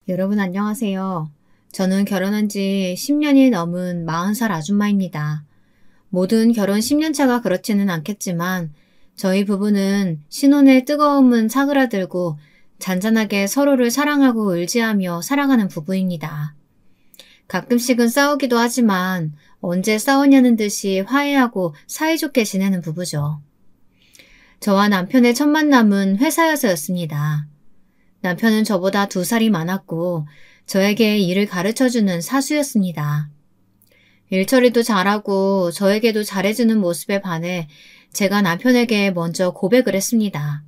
여러분 안녕하세요. 저는 결혼한 지 10년이 넘은 40살 아줌마입니다. 모든 결혼 10년 차가 그렇지는 않겠지만 저희 부부는 신혼의 뜨거움은 사그라들고 잔잔하게 서로를 사랑하고 의지하며 살아가는 부부입니다. 가끔씩은 싸우기도 하지만 언제 싸우냐는 듯이 화해하고 사이좋게 지내는 부부죠. 저와 남편의 첫 만남은 회사에서였습니다. 남편은 저보다 2살이 많았고 저에게 일을 가르쳐주는 사수였습니다. 일처리도 잘하고 저에게도 잘해주는 모습에 반해 제가 남편에게 먼저 고백을 했습니다.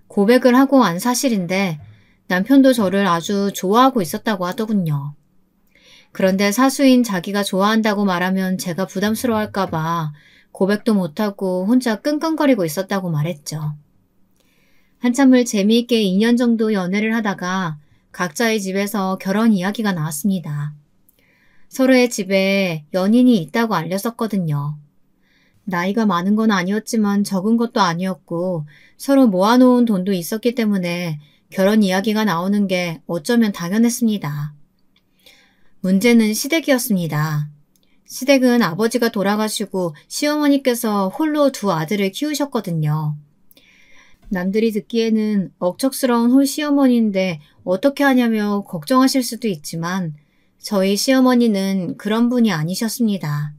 고백을 하고 안 사실인데 남편도 저를 아주 좋아하고 있었다고 하더군요. 그런데 사수인 자기가 좋아한다고 말하면 제가 부담스러워할까봐 고백도 못하고 혼자 끙끙거리고 있었다고 말했죠. 한참을 재미있게 2년 정도 연애를 하다가 각자의 집에서 결혼 이야기가 나왔습니다. 서로의 집에 연인이 있다고 알렸었거든요. 나이가 많은 건 아니었지만 적은 것도 아니었고 서로 모아놓은 돈도 있었기 때문에 결혼 이야기가 나오는 게 어쩌면 당연했습니다. 문제는 시댁이었습니다. 시댁은 아버지가 돌아가시고 시어머니께서 홀로 2 아들을 키우셨거든요. 남들이 듣기에는 억척스러운 홀 시어머니인데 어떻게 하냐며 걱정하실 수도 있지만 저희 시어머니는 그런 분이 아니셨습니다.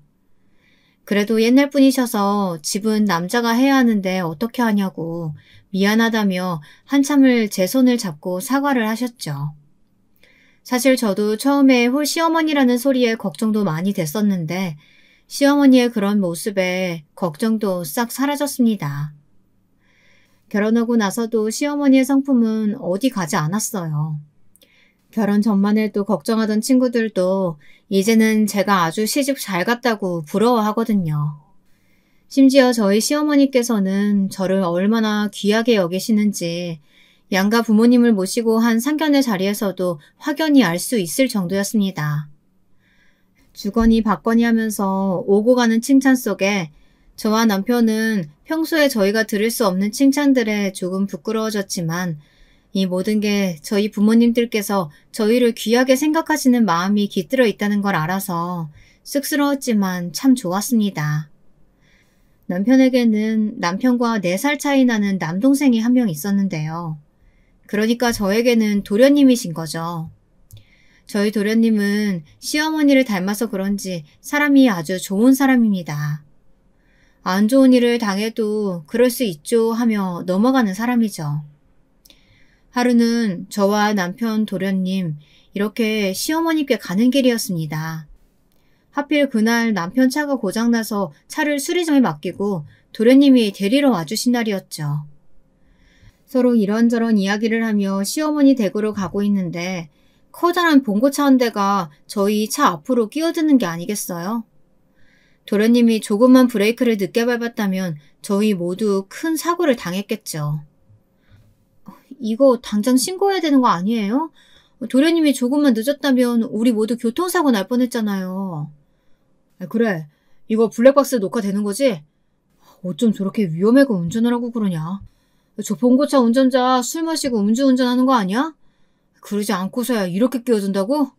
그래도 옛날 분이셔서 집은 남자가 해야 하는데 어떻게 하냐고 미안하다며 한참을 제 손을 잡고 사과를 하셨죠. 사실 저도 처음에 홀 시어머니라는 소리에 걱정도 많이 됐었는데 시어머니의 그런 모습에 걱정도 싹 사라졌습니다. 결혼하고 나서도 시어머니의 성품은 어디 가지 않았어요. 결혼 전만 해도 걱정하던 친구들도 이제는 제가 아주 시집 잘 갔다고 부러워하거든요. 심지어 저희 시어머니께서는 저를 얼마나 귀하게 여기시는지 양가 부모님을 모시고 한 상견례 자리에서도 확연히 알 수 있을 정도였습니다. 주거니 받거니 하면서 오고 가는 칭찬 속에 저와 남편은 평소에 저희가 들을 수 없는 칭찬들에 조금 부끄러워졌지만 이 모든 게 저희 부모님들께서 저희를 귀하게 생각하시는 마음이 깃들어 있다는 걸 알아서 쑥스러웠지만 참 좋았습니다. 남편에게는 남편과 4살 차이 나는 남동생이 한 명 있었는데요. 그러니까 저에게는 도련님이신 거죠. 저희 도련님은 시어머니를 닮아서 그런지 사람이 아주 좋은 사람입니다. 안 좋은 일을 당해도 그럴 수 있죠 하며 넘어가는 사람이죠. 하루는 저와 남편 도련님 이렇게 시어머니께 가는 길이었습니다. 하필 그날 남편 차가 고장나서 차를 수리점에 맡기고 도련님이 데리러 와주신 날이었죠. 서로 이런저런 이야기를 하며 시어머니 댁으로 가고 있는데 커다란 봉고차 한 대가 저희 차 앞으로 끼어드는 게 아니겠어요? 도련님이 조금만 브레이크를 늦게 밟았다면 저희 모두 큰 사고를 당했겠죠. 이거 당장 신고해야 되는 거 아니에요? 도련님이 조금만 늦었다면 우리 모두 교통사고 날 뻔했잖아요. 그래, 이거 블랙박스 녹화되는 거지? 어쩜 저렇게 위험하게 운전을 하고 그러냐? 저 봉고차 운전자 술 마시고 음주운전하는 거 아니야? 그러지 않고서야 이렇게 끼어든다고?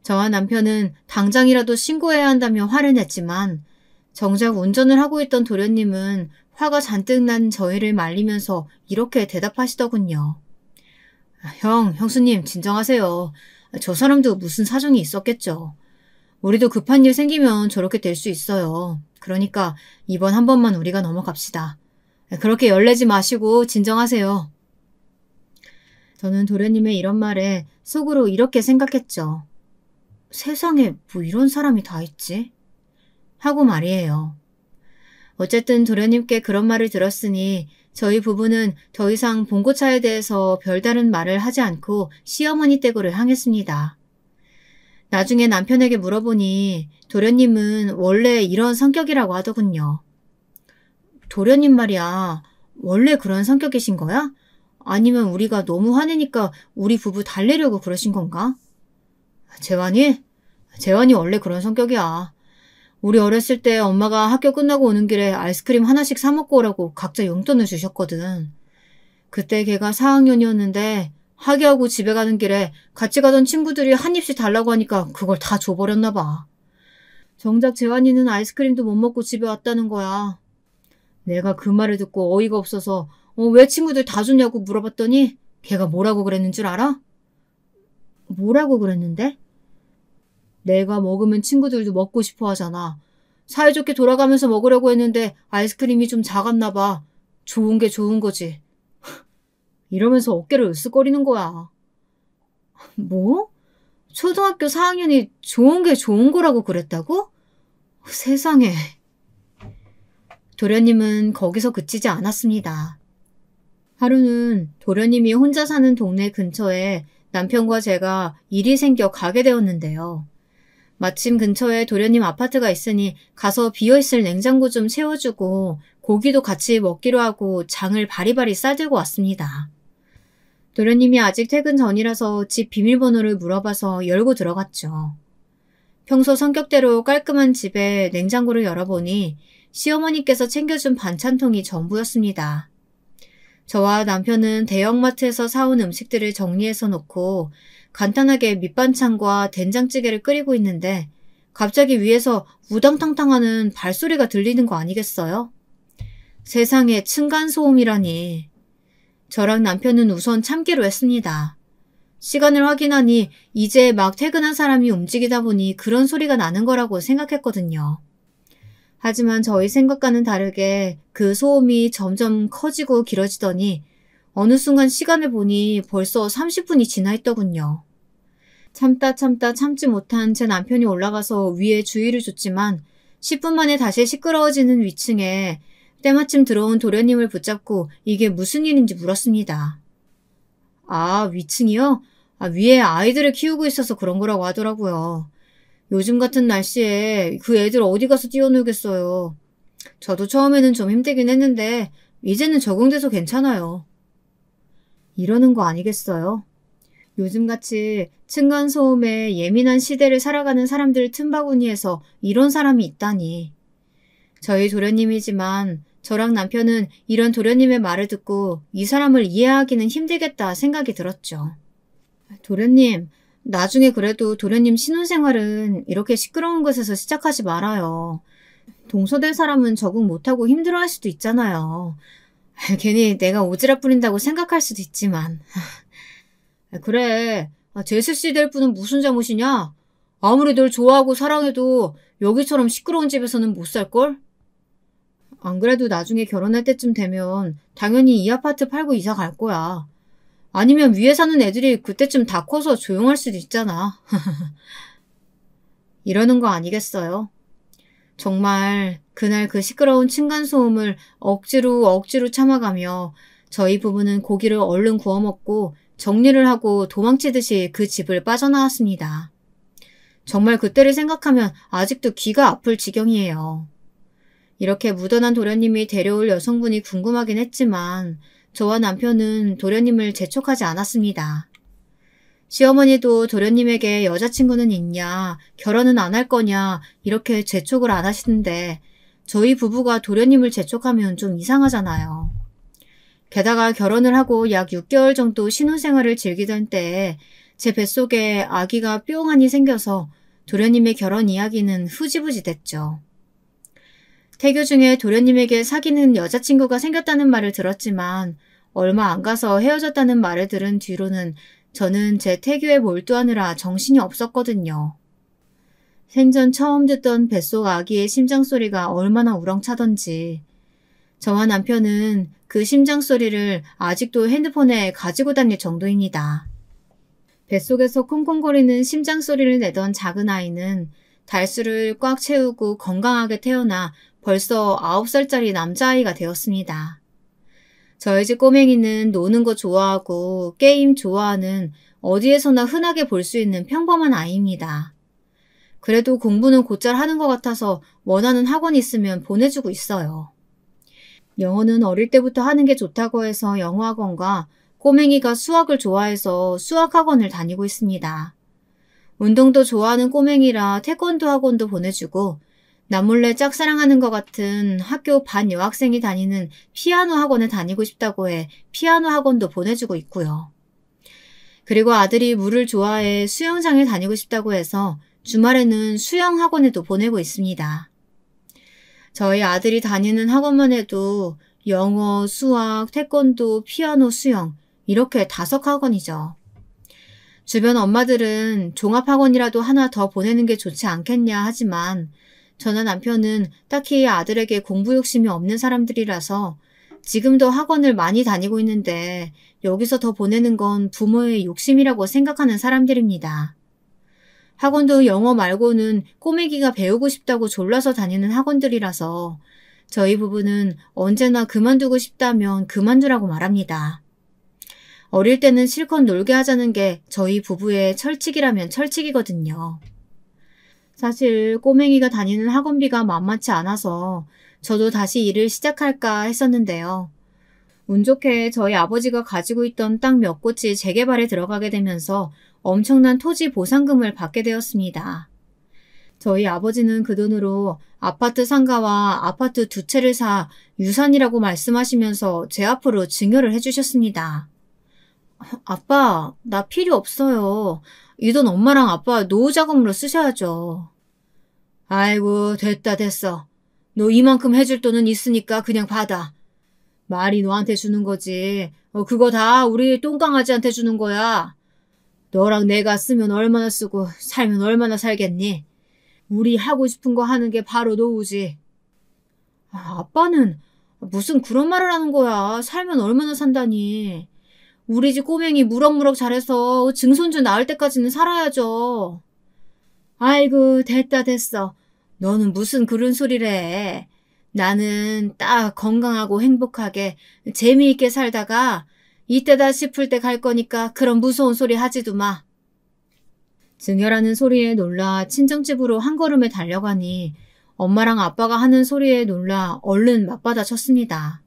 저와 남편은 당장이라도 신고해야 한다며 화를 냈지만 정작 운전을 하고 있던 도련님은 화가 잔뜩 난 저희를 말리면서 이렇게 대답하시더군요. 형수님 진정하세요. 저 사람도 무슨 사정이 있었겠죠. 우리도 급한 일 생기면 저렇게 될 수 있어요. 그러니까 이번 한 번만 우리가 넘어갑시다. 그렇게 열내지 마시고 진정하세요. 저는 도련님의 이런 말에 속으로 이렇게 생각했죠. 세상에 뭐 이런 사람이 다 있지? 하고 말이에요. 어쨌든 도련님께 그런 말을 들었으니 저희 부부는 더 이상 봉고차에 대해서 별다른 말을 하지 않고 시어머니 댁으로 향했습니다. 나중에 남편에게 물어보니 도련님은 원래 이런 성격이라고 하더군요. 도련님 말이야, 원래 그런 성격이신 거야? 아니면 우리가 너무 화내니까 우리 부부 달래려고 그러신 건가? 재환이 원래 그런 성격이야. 우리 어렸을 때 엄마가 학교 끝나고 오는 길에 아이스크림 하나씩 사 먹고 오라고 각자 용돈을 주셨거든. 그때 걔가 4학년이었는데 하교하고 집에 가는 길에 같이 가던 친구들이 한 입씩 달라고 하니까 그걸 다 줘버렸나 봐. 정작 재환이는 아이스크림도 못 먹고 집에 왔다는 거야. 내가 그 말을 듣고 어이가 없어서 왜 친구들 다 줬냐고 물어봤더니 걔가 뭐라고 그랬는 줄 알아? 뭐라고 그랬는데? 내가 먹으면 친구들도 먹고 싶어 하잖아. 사이좋게 돌아가면서 먹으려고 했는데 아이스크림이 좀 작았나 봐. 좋은 게 좋은 거지. 이러면서 어깨를 으쓱거리는 거야. 뭐? 초등학교 4학년이 좋은 게 좋은 거라고 그랬다고? 세상에. 도련님은 거기서 그치지 않았습니다. 하루는 도련님이 혼자 사는 동네 근처에 남편과 제가 일이 생겨 가게 되었는데요. 마침 근처에 도련님 아파트가 있으니 가서 비어있을 냉장고 좀 채워주고 고기도 같이 먹기로 하고 장을 바리바리 싸들고 왔습니다. 도련님이 아직 퇴근 전이라서 집 비밀번호를 물어봐서 열고 들어갔죠. 평소 성격대로 깔끔한 집에 냉장고를 열어보니 시어머니께서 챙겨준 반찬통이 전부였습니다. 저와 남편은 대형마트에서 사온 음식들을 정리해서 놓고 간단하게 밑반찬과 된장찌개를 끓이고 있는데 갑자기 위에서 우당탕탕하는 발소리가 들리는 거 아니겠어요? 세상에 층간소음이라니. 저랑 남편은 우선 참기로 했습니다. 시간을 확인하니 이제 막 퇴근한 사람이 움직이다 보니 그런 소리가 나는 거라고 생각했거든요. 하지만 저희 생각과는 다르게 그 소음이 점점 커지고 길어지더니 어느 순간 시간을 보니 벌써 30분이 지나 있더군요. 참다 참지 못한 제 남편이 올라가서 위에 주의를 줬지만 10분 만에 다시 시끄러워지는 위층에 때마침 들어온 도련님을 붙잡고 이게 무슨 일인지 물었습니다. 아, 위층이요? 위에 아이들을 키우고 있어서 그런 거라고 하더라고요. 요즘 같은 날씨에 그 애들 어디 가서 뛰어놀겠어요. 저도 처음에는 좀 힘들긴 했는데 이제는 적응돼서 괜찮아요. 이러는 거 아니겠어요? 요즘같이 층간소음에 예민한 시대를 살아가는 사람들 틈바구니에서 이런 사람이 있다니. 저희 도련님이지만 저랑 남편은 이런 도련님의 말을 듣고 이 사람을 이해하기는 힘들겠다 생각이 들었죠. 도련님, 나중에 그래도 도련님 신혼생활은 이렇게 시끄러운 곳에서 시작하지 말아요. 동서될 사람은 적응 못하고 힘들어할 수도 있잖아요. 괜히 내가 오지랖 부린다고 생각할 수도 있지만. 그래, 제수씨 될 분은 무슨 잘못이냐? 아무리 널 좋아하고 사랑해도 여기처럼 시끄러운 집에서는 못 살걸? 안 그래도 나중에 결혼할 때쯤 되면 당연히 이 아파트 팔고 이사 갈 거야. 아니면 위에 사는 애들이 그때쯤 다 커서 조용할 수도 있잖아. 이러는 거 아니겠어요? 정말 그날 그 시끄러운 층간소음을 억지로 참아가며 저희 부부는 고기를 얼른 구워 먹고 정리를 하고 도망치듯이 그 집을 빠져나왔습니다. 정말 그때를 생각하면 아직도 귀가 아플 지경이에요. 이렇게 무던한 도련님이 데려올 여성분이 궁금하긴 했지만 저와 남편은 도련님을 재촉하지 않았습니다. 시어머니도 도련님에게 여자친구는 있냐, 결혼은 안 할 거냐 이렇게 재촉을 안 하시는데 저희 부부가 도련님을 재촉하면 좀 이상하잖아요. 게다가 결혼을 하고 약 6개월 정도 신혼생활을 즐기던 때에 제 뱃속에 아기가 뿅하니 생겨서 도련님의 결혼 이야기는 흐지부지 됐죠. 태교 중에 도련님에게 사귀는 여자친구가 생겼다는 말을 들었지만 얼마 안 가서 헤어졌다는 말을 들은 뒤로는 저는 제 태교에 몰두하느라 정신이 없었거든요. 생전 처음 듣던 뱃속 아기의 심장소리가 얼마나 우렁차던지 저와 남편은 그 심장소리를 아직도 핸드폰에 가지고 다닐 정도입니다. 뱃속에서 콩콩거리는 심장소리를 내던 작은 아이는 달수를 꽉 채우고 건강하게 태어나 벌써 9살짜리 남자아이가 되었습니다. 저희 집 꼬맹이는 노는 거 좋아하고 게임 좋아하는 어디에서나 흔하게 볼 수 있는 평범한 아이입니다. 그래도 공부는 곧잘 하는 것 같아서 원하는 학원 있으면 보내주고 있어요. 영어는 어릴 때부터 하는 게 좋다고 해서 영어학원과 꼬맹이가 수학을 좋아해서 수학학원을 다니고 있습니다. 운동도 좋아하는 꼬맹이라 태권도 학원도 보내주고 남몰래 짝사랑하는 것 같은 학교 반 여학생이 다니는 피아노 학원에 다니고 싶다고 해 피아노 학원도 보내주고 있고요. 그리고 아들이 물을 좋아해 수영장에 다니고 싶다고 해서 주말에는 수영 학원에도 보내고 있습니다. 저희 아들이 다니는 학원만 해도 영어, 수학, 태권도, 피아노, 수영 이렇게 5학원이죠. 주변 엄마들은 종합학원이라도 하나 더 보내는 게 좋지 않겠냐 하지만 저나 남편은 딱히 아들에게 공부 욕심이 없는 사람들이라서 지금도 학원을 많이 다니고 있는데 여기서 더 보내는 건 부모의 욕심이라고 생각하는 사람들입니다. 학원도 영어 말고는 꼬매기가 배우고 싶다고 졸라서 다니는 학원들이라서 저희 부부는 언제나 그만두고 싶다면 그만두라고 말합니다. 어릴 때는 실컷 놀게 하자는 게 저희 부부의 철칙이라면 철칙이거든요. 사실 꼬맹이가 다니는 학원비가 만만치 않아서 저도 다시 일을 시작할까 했었는데요. 운 좋게 저희 아버지가 가지고 있던 땅 몇 곳이 재개발에 들어가게 되면서 엄청난 토지 보상금을 받게 되었습니다. 저희 아버지는 그 돈으로 아파트 상가와 아파트 2채를 사 유산이라고 말씀하시면서 제 앞으로 증여를 해주셨습니다. 아빠, 나 필요 없어요. 이 돈 엄마랑 아빠 노후 자금으로 쓰셔야죠. 아이고, 됐어. 너 이만큼 해줄 돈은 있으니까 그냥 받아. 말이 너한테 주는 거지. 그거 다 우리 똥강아지한테 주는 거야. 너랑 내가 쓰면 얼마나 쓰고 살면 얼마나 살겠니? 우리 하고 싶은 거 하는 게 바로 노후지. 아빠는 무슨 그런 말을 하는 거야. 살면 얼마나 산다니. 우리 집 꼬맹이 무럭무럭 잘해서 증손주 낳을 때까지는 살아야죠. 아이고, 됐어. 너는 무슨 그런 소리를 해. 나는 딱 건강하고 행복하게 재미있게 살다가 이때다 싶을 때 갈 거니까 그런 무서운 소리 하지도 마. 증여라는 소리에 놀라 친정집으로 한 걸음에 달려가니 엄마랑 아빠가 하는 소리에 놀라 얼른 맞받아 쳤습니다.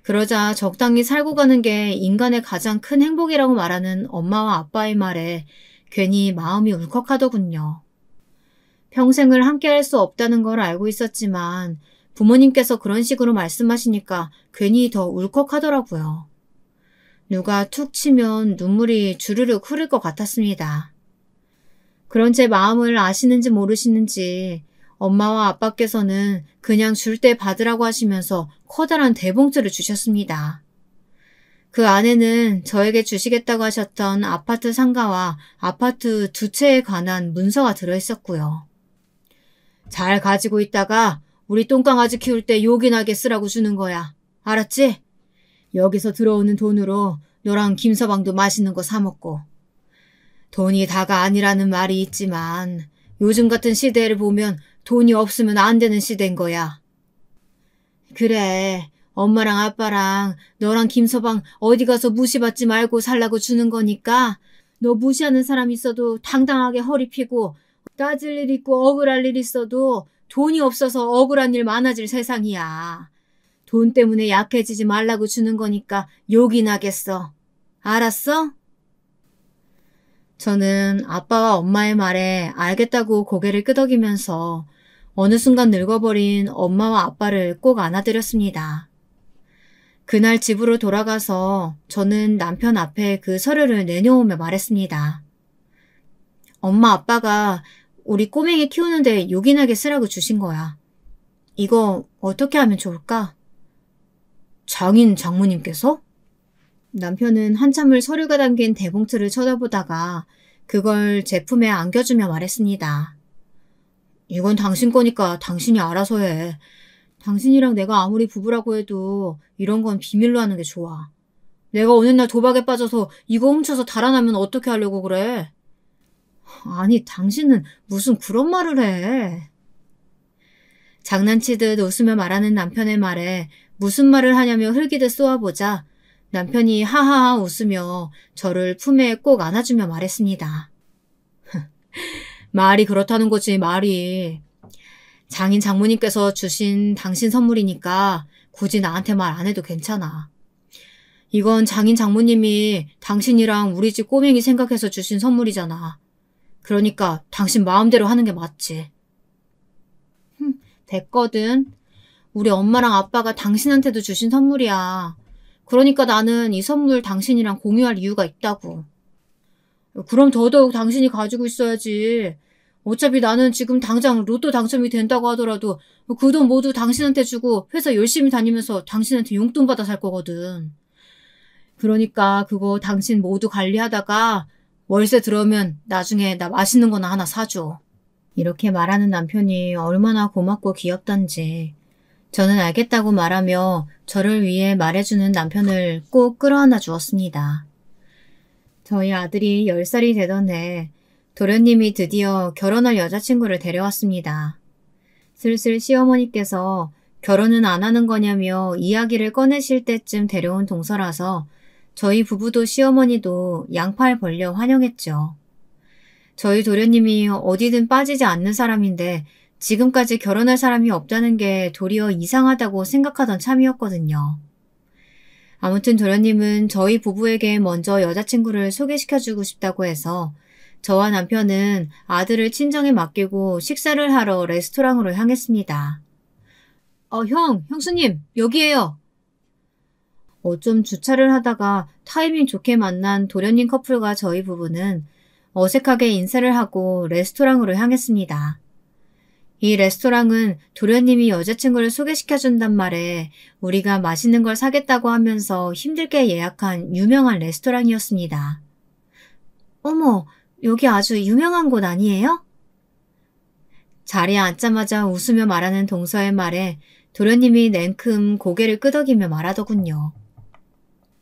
그러자 적당히 살고 가는 게 인간의 가장 큰 행복이라고 말하는 엄마와 아빠의 말에 괜히 마음이 울컥하더군요. 평생을 함께 할 수 없다는 걸 알고 있었지만 부모님께서 그런 식으로 말씀하시니까 괜히 더 울컥하더라고요. 누가 툭 치면 눈물이 주르륵 흐를 것 같았습니다. 그런 제 마음을 아시는지 모르시는지 엄마와 아빠께서는 그냥 줄 때 받으라고 하시면서 커다란 대봉투를 주셨습니다. 그 안에는 저에게 주시겠다고 하셨던 아파트 상가와 아파트 2채에 관한 문서가 들어있었고요. 잘 가지고 있다가 우리 똥강아지 키울 때 요긴하게 쓰라고 주는 거야. 알았지? 여기서 들어오는 돈으로 너랑 김서방도 맛있는 거 사 먹고. 돈이 다가 아니라는 말이 있지만 요즘 같은 시대를 보면 돈이 없으면 안 되는 시대인 거야. 그래, 엄마랑 아빠랑 너랑 김서방 어디 가서 무시받지 말고 살라고 주는 거니까 너 무시하는 사람 있어도 당당하게 허리 펴고 따질 일 있고 억울할 일 있어도 돈이 없어서 억울한 일 많아질 세상이야. 돈 때문에 약해지지 말라고 주는 거니까 욕이 나겠어. 알았어? 저는 아빠와 엄마의 말에 알겠다고 고개를 끄덕이면서 어느 순간 늙어버린 엄마와 아빠를 꼭 안아드렸습니다. 그날 집으로 돌아가서 저는 남편 앞에 그 서류를 내놓으며 말했습니다. 엄마 아빠가 우리 꼬맹이 키우는데 요긴하게 쓰라고 주신 거야. 이거 어떻게 하면 좋을까? 장인 장모님께서? 남편은 한참을 서류가 담긴 대봉투를 쳐다보다가 그걸 제품에 안겨주며 말했습니다. 이건 당신 거니까 당신이 알아서 해. 당신이랑 내가 아무리 부부라고 해도 이런 건 비밀로 하는 게 좋아. 내가 어느 날 도박에 빠져서 이거 훔쳐서 달아나면 어떻게 하려고 그래? 아니, 당신은 무슨 그런 말을 해. 장난치듯 웃으며 말하는 남편의 말에 무슨 말을 하냐며 흘기듯 쏘아보자 남편이 하하하 웃으며 저를 품에 꼭 안아주며 말했습니다. 말이 그렇다는 거지, 말이. 장인 장모님께서 주신 당신 선물이니까 굳이 나한테 말 안 해도 괜찮아. 이건 장인 장모님이 당신이랑 우리 집 꼬맹이 생각해서 주신 선물이잖아. 그러니까 당신 마음대로 하는 게 맞지. 됐거든. 우리 엄마랑 아빠가 당신한테도 주신 선물이야. 그러니까 나는 이 선물 당신이랑 공유할 이유가 있다고. 그럼 더더욱 당신이 가지고 있어야지. 어차피 나는 지금 당장 로또 당첨이 된다고 하더라도 그 돈 모두 당신한테 주고 회사 열심히 다니면서 당신한테 용돈 받아 살 거거든. 그러니까 그거 당신 모두 관리하다가 월세 들어오면 나중에 나 맛있는 거나 하나 사줘. 이렇게 말하는 남편이 얼마나 고맙고 귀엽단지. 저는 알겠다고 말하며 저를 위해 말해주는 남편을 꼭 끌어안아 주었습니다. 저희 아들이 10살이 되던 해 도련님이 드디어 결혼할 여자친구를 데려왔습니다. 슬슬 시어머니께서 결혼은 안 하는 거냐며 이야기를 꺼내실 때쯤 데려온 동서라서 저희 부부도 시어머니도 양팔 벌려 환영했죠. 저희 도련님이 어디든 빠지지 않는 사람인데 지금까지 결혼할 사람이 없다는 게 도리어 이상하다고 생각하던 참이었거든요. 아무튼 도련님은 저희 부부에게 먼저 여자친구를 소개시켜주고 싶다고 해서 저와 남편은 아들을 친정에 맡기고 식사를 하러 레스토랑으로 향했습니다. 형수님, 여기에요. 어쩜 주차를 하다가 타이밍 좋게 만난 도련님 커플과 저희 부부는 어색하게 인사를 하고 레스토랑으로 향했습니다. 이 레스토랑은 도련님이 여자친구를 소개시켜준단 말에 우리가 맛있는 걸 사겠다고 하면서 힘들게 예약한 유명한 레스토랑이었습니다. 어머, 여기 아주 유명한 곳 아니에요? 자리에 앉자마자 웃으며 말하는 동서의 말에 도련님이 냉큼 고개를 끄덕이며 말하더군요.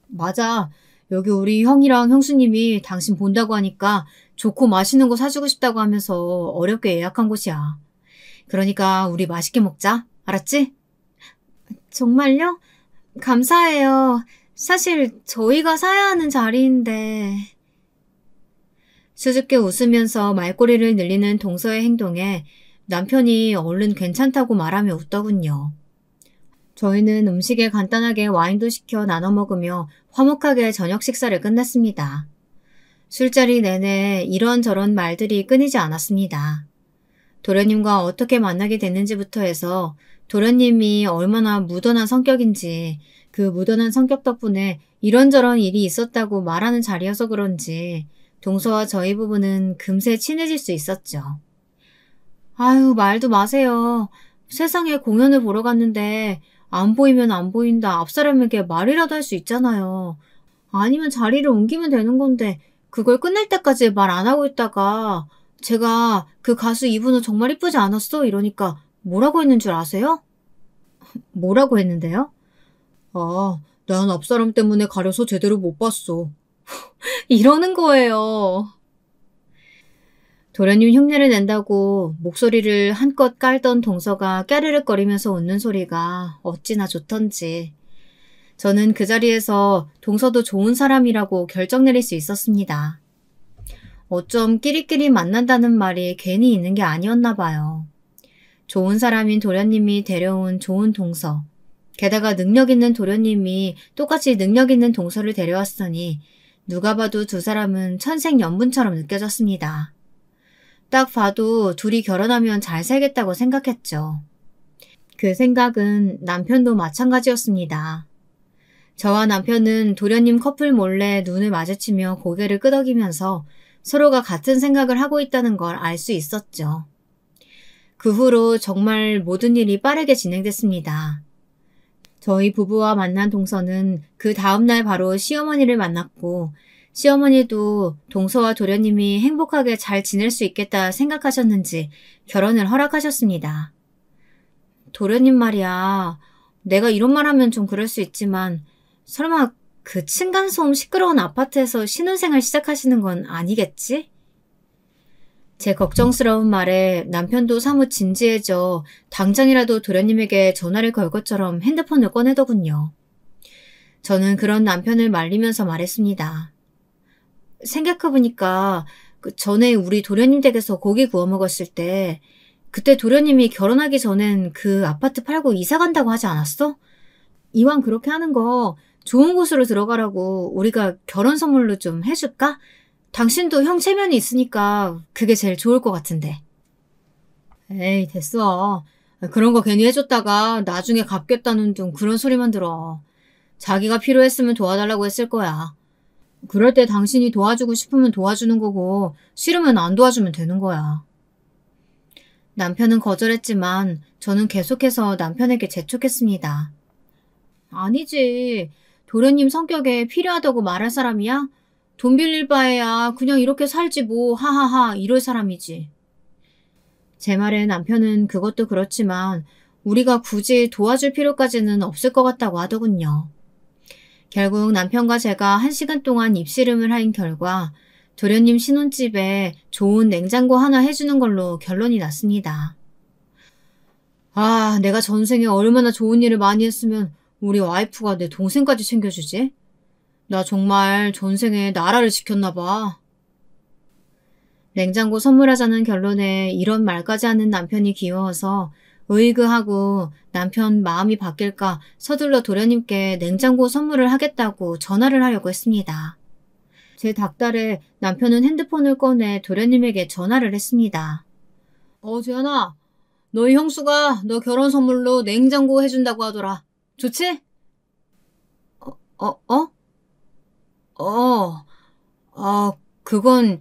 맞아. 여기 우리 형이랑 형수님이 당신 본다고 하니까 좋고 맛있는 거 사주고 싶다고 하면서 어렵게 예약한 곳이야. 그러니까 우리 맛있게 먹자. 알았지? 정말요? 감사해요. 사실 저희가 사야 하는 자리인데. 수줍게 웃으면서 말꼬리를 늘리는 동서의 행동에 남편이 얼른 괜찮다고 말하며 웃더군요. 저희는 음식에 간단하게 와인도 시켜 나눠 먹으며 화목하게 저녁 식사를 끝냈습니다. 술자리 내내 이런저런 말들이 끊이지 않았습니다. 도련님과 어떻게 만나게 됐는지부터 해서 도련님이 얼마나 무던한 성격인지 그 무던한 성격 덕분에 이런저런 일이 있었다고 말하는 자리여서 그런지 동서와 저희 부부는 금세 친해질 수 있었죠. 아유, 말도 마세요. 세상에 공연을 보러 갔는데 안 보이면 안 보인다 앞사람에게 말이라도 할 수 있잖아요. 아니면 자리를 옮기면 되는 건데 그걸 끝낼 때까지 말 안 하고 있다가 제가 그 가수 이분은 정말 이쁘지 않았어? 이러니까 뭐라고 했는 줄 아세요? 뭐라고 했는데요? 난 앞사람 때문에 가려서 제대로 못 봤어. 이러는 거예요. 도련님 흉내를 낸다고 목소리를 한껏 깔던 동서가 까르륵거리면서 웃는 소리가 어찌나 좋던지. 저는 그 자리에서 동서도 좋은 사람이라고 결정 내릴 수 있었습니다. 어쩜 끼리끼리 만난다는 말이 괜히 있는 게 아니었나 봐요. 좋은 사람인 도련님이 데려온 좋은 동서. 게다가 능력 있는 도련님이 똑같이 능력 있는 동서를 데려왔으니 누가 봐도 두 사람은 천생연분처럼 느껴졌습니다. 딱 봐도 둘이 결혼하면 잘 살겠다고 생각했죠. 그 생각은 남편도 마찬가지였습니다. 저와 남편은 도련님 커플 몰래 눈을 마주치며 고개를 끄덕이면서 서로가 같은 생각을 하고 있다는 걸 알 수 있었죠. 그 후로 정말 모든 일이 빠르게 진행됐습니다. 저희 부부와 만난 동서는 그 다음날 바로 시어머니를 만났고 시어머니도 동서와 도련님이 행복하게 잘 지낼 수 있겠다 생각하셨는지 결혼을 허락하셨습니다. 도련님 말이야. 내가 이런 말 하면 좀 그럴 수 있지만 설마 그 층간소음 시끄러운 아파트에서 신혼생활 시작하시는 건 아니겠지? 제 걱정스러운 말에 남편도 사뭇 진지해져 당장이라도 도련님에게 전화를 걸 것처럼 핸드폰을 꺼내더군요. 저는 그런 남편을 말리면서 말했습니다. 생각해보니까 그 전에 우리 도련님 댁에서 고기 구워 먹었을 때 그때 도련님이 결혼하기 전엔 그 아파트 팔고 이사 간다고 하지 않았어? 이왕 그렇게 하는 거 좋은 곳으로 들어가라고 우리가 결혼 선물로 좀 해줄까? 당신도 형 체면이 있으니까 그게 제일 좋을 것 같은데. 에이, 됐어. 그런 거 괜히 해줬다가 나중에 갚겠다는 둥 그런 소리만 들어. 자기가 필요했으면 도와달라고 했을 거야. 그럴 때 당신이 도와주고 싶으면 도와주는 거고 싫으면 안 도와주면 되는 거야. 남편은 거절했지만 저는 계속해서 남편에게 재촉했습니다. 아니지. 도련님 성격에 필요하다고 말할 사람이야? 돈 빌릴 바에야 그냥 이렇게 살지 뭐 하하하 이럴 사람이지. 제 말에 남편은 그것도 그렇지만 우리가 굳이 도와줄 필요까지는 없을 것 같다고 하더군요. 결국 남편과 제가 1시간 동안 입씨름을 한 결과 도련님 신혼집에 좋은 냉장고 하나 해주는 걸로 결론이 났습니다. 아, 내가 전생에 얼마나 좋은 일을 많이 했으면 우리 와이프가 내 동생까지 챙겨주지? 나 정말 전생에 나라를 지켰나 봐. 냉장고 선물하자는 결론에 이런 말까지 하는 남편이 귀여워서 으이그하고 남편 마음이 바뀔까 서둘러 도련님께 냉장고 선물을 하겠다고 전화를 하려고 했습니다. 제 닭달에 남편은 핸드폰을 꺼내 도련님에게 전화를 했습니다. 재현아, 너희 형수가 너 결혼 선물로 냉장고 해준다고 하더라. 좋지? 그건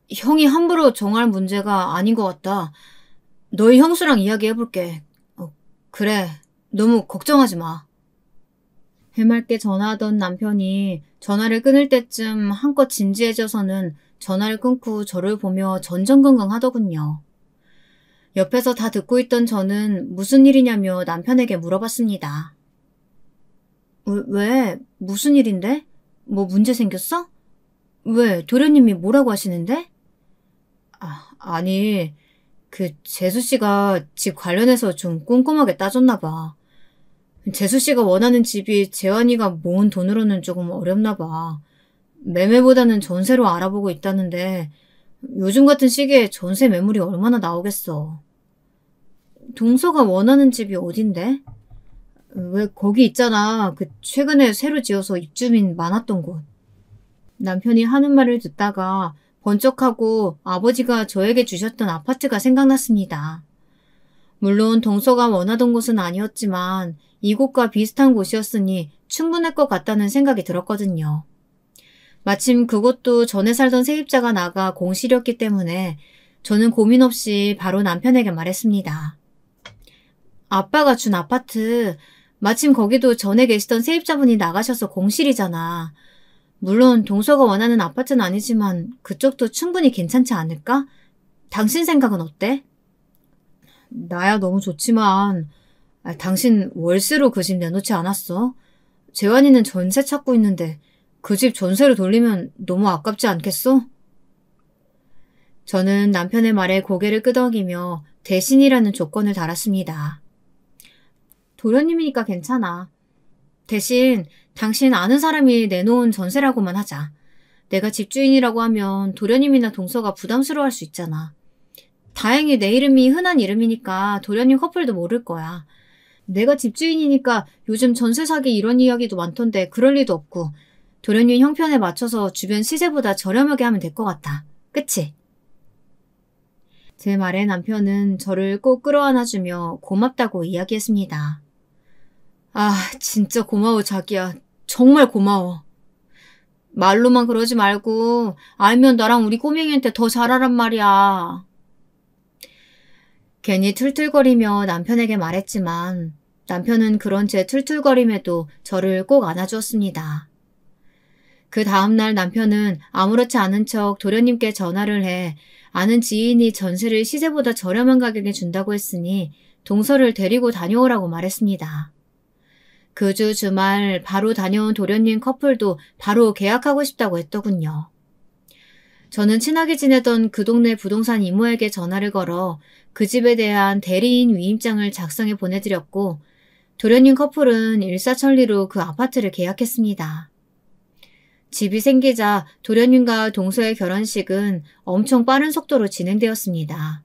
형이 함부로 정할 문제가 아닌 것 같다. 너희 형수랑 이야기해볼게. 그래, 너무 걱정하지 마. 해맑게 전화하던 남편이 전화를 끊을 때쯤 한껏 진지해져서는 전화를 끊고 저를 보며 전전긍긍 하더군요. 옆에서 다 듣고 있던 저는 무슨 일이냐며 남편에게 물어봤습니다. 왜? 무슨 일인데? 뭐 문제 생겼어? 왜? 도련님이 뭐라고 하시는데? 아니, 재수씨가 집 관련해서 좀 꼼꼼하게 따졌나 봐. 재수씨가 원하는 집이 재환이가 모은 돈으로는 조금 어렵나 봐. 매매보다는 전세로 알아보고 있다는데 요즘 같은 시기에 전세 매물이 얼마나 나오겠어. 동서가 원하는 집이 어딘데? 왜 거기 있잖아. 최근에 새로 지어서 입주민 많았던 곳. 남편이 하는 말을 듣다가 번쩍하고 아버지가 저에게 주셨던 아파트가 생각났습니다. 물론 동서가 원하던 곳은 아니었지만 이곳과 비슷한 곳이었으니 충분할 것 같다는 생각이 들었거든요. 마침 그곳도 전에 살던 세입자가 나가 공실이었기 때문에 저는 고민 없이 바로 남편에게 말했습니다. 아빠가 준 아파트, 마침 거기도 전에 계시던 세입자분이 나가셔서 공실이잖아. 물론 동서가 원하는 아파트는 아니지만 그쪽도 충분히 괜찮지 않을까? 당신 생각은 어때? 나야 너무 좋지만 당신 월세로 그 집 내놓지 않았어? 재환이는 전세 찾고 있는데 그 집 전세로 돌리면 너무 아깝지 않겠어? 저는 남편의 말에 고개를 끄덕이며 대신이라는 조건을 달았습니다. 도련님이니까 괜찮아. 대신 당신 아는 사람이 내놓은 전세라고만 하자. 내가 집주인이라고 하면 도련님이나 동서가 부담스러워할 수 있잖아. 다행히 내 이름이 흔한 이름이니까 도련님 커플도 모를 거야. 내가 집주인이니까 요즘 전세 사기 이런 이야기도 많던데 그럴 리도 없고 도련님 형편에 맞춰서 주변 시세보다 저렴하게 하면 될 것 같아. 그치? 제 말에 남편은 저를 꼭 끌어안아주며 고맙다고 이야기했습니다. 진짜 고마워 자기야. 정말 고마워. 말로만 그러지 말고 알면 나랑 우리 꼬맹이한테 더 잘하란 말이야. 괜히 툴툴거리며 남편에게 말했지만 남편은 그런 제 툴툴거림에도 저를 꼭 안아주었습니다. 그 다음날 남편은 아무렇지 않은 척 도련님께 전화를 해 아는 지인이 전세를 시세보다 저렴한 가격에 준다고 했으니 동서를 데리고 다녀오라고 말했습니다. 그 주 주말 바로 다녀온 도련님 커플도 바로 계약하고 싶다고 했더군요. 저는 친하게 지내던 그 동네 부동산 이모에게 전화를 걸어 그 집에 대한 대리인 위임장을 작성해 보내드렸고 도련님 커플은 일사천리로 그 아파트를 계약했습니다. 집이 생기자 도련님과 동서의 결혼식은 엄청 빠른 속도로 진행되었습니다.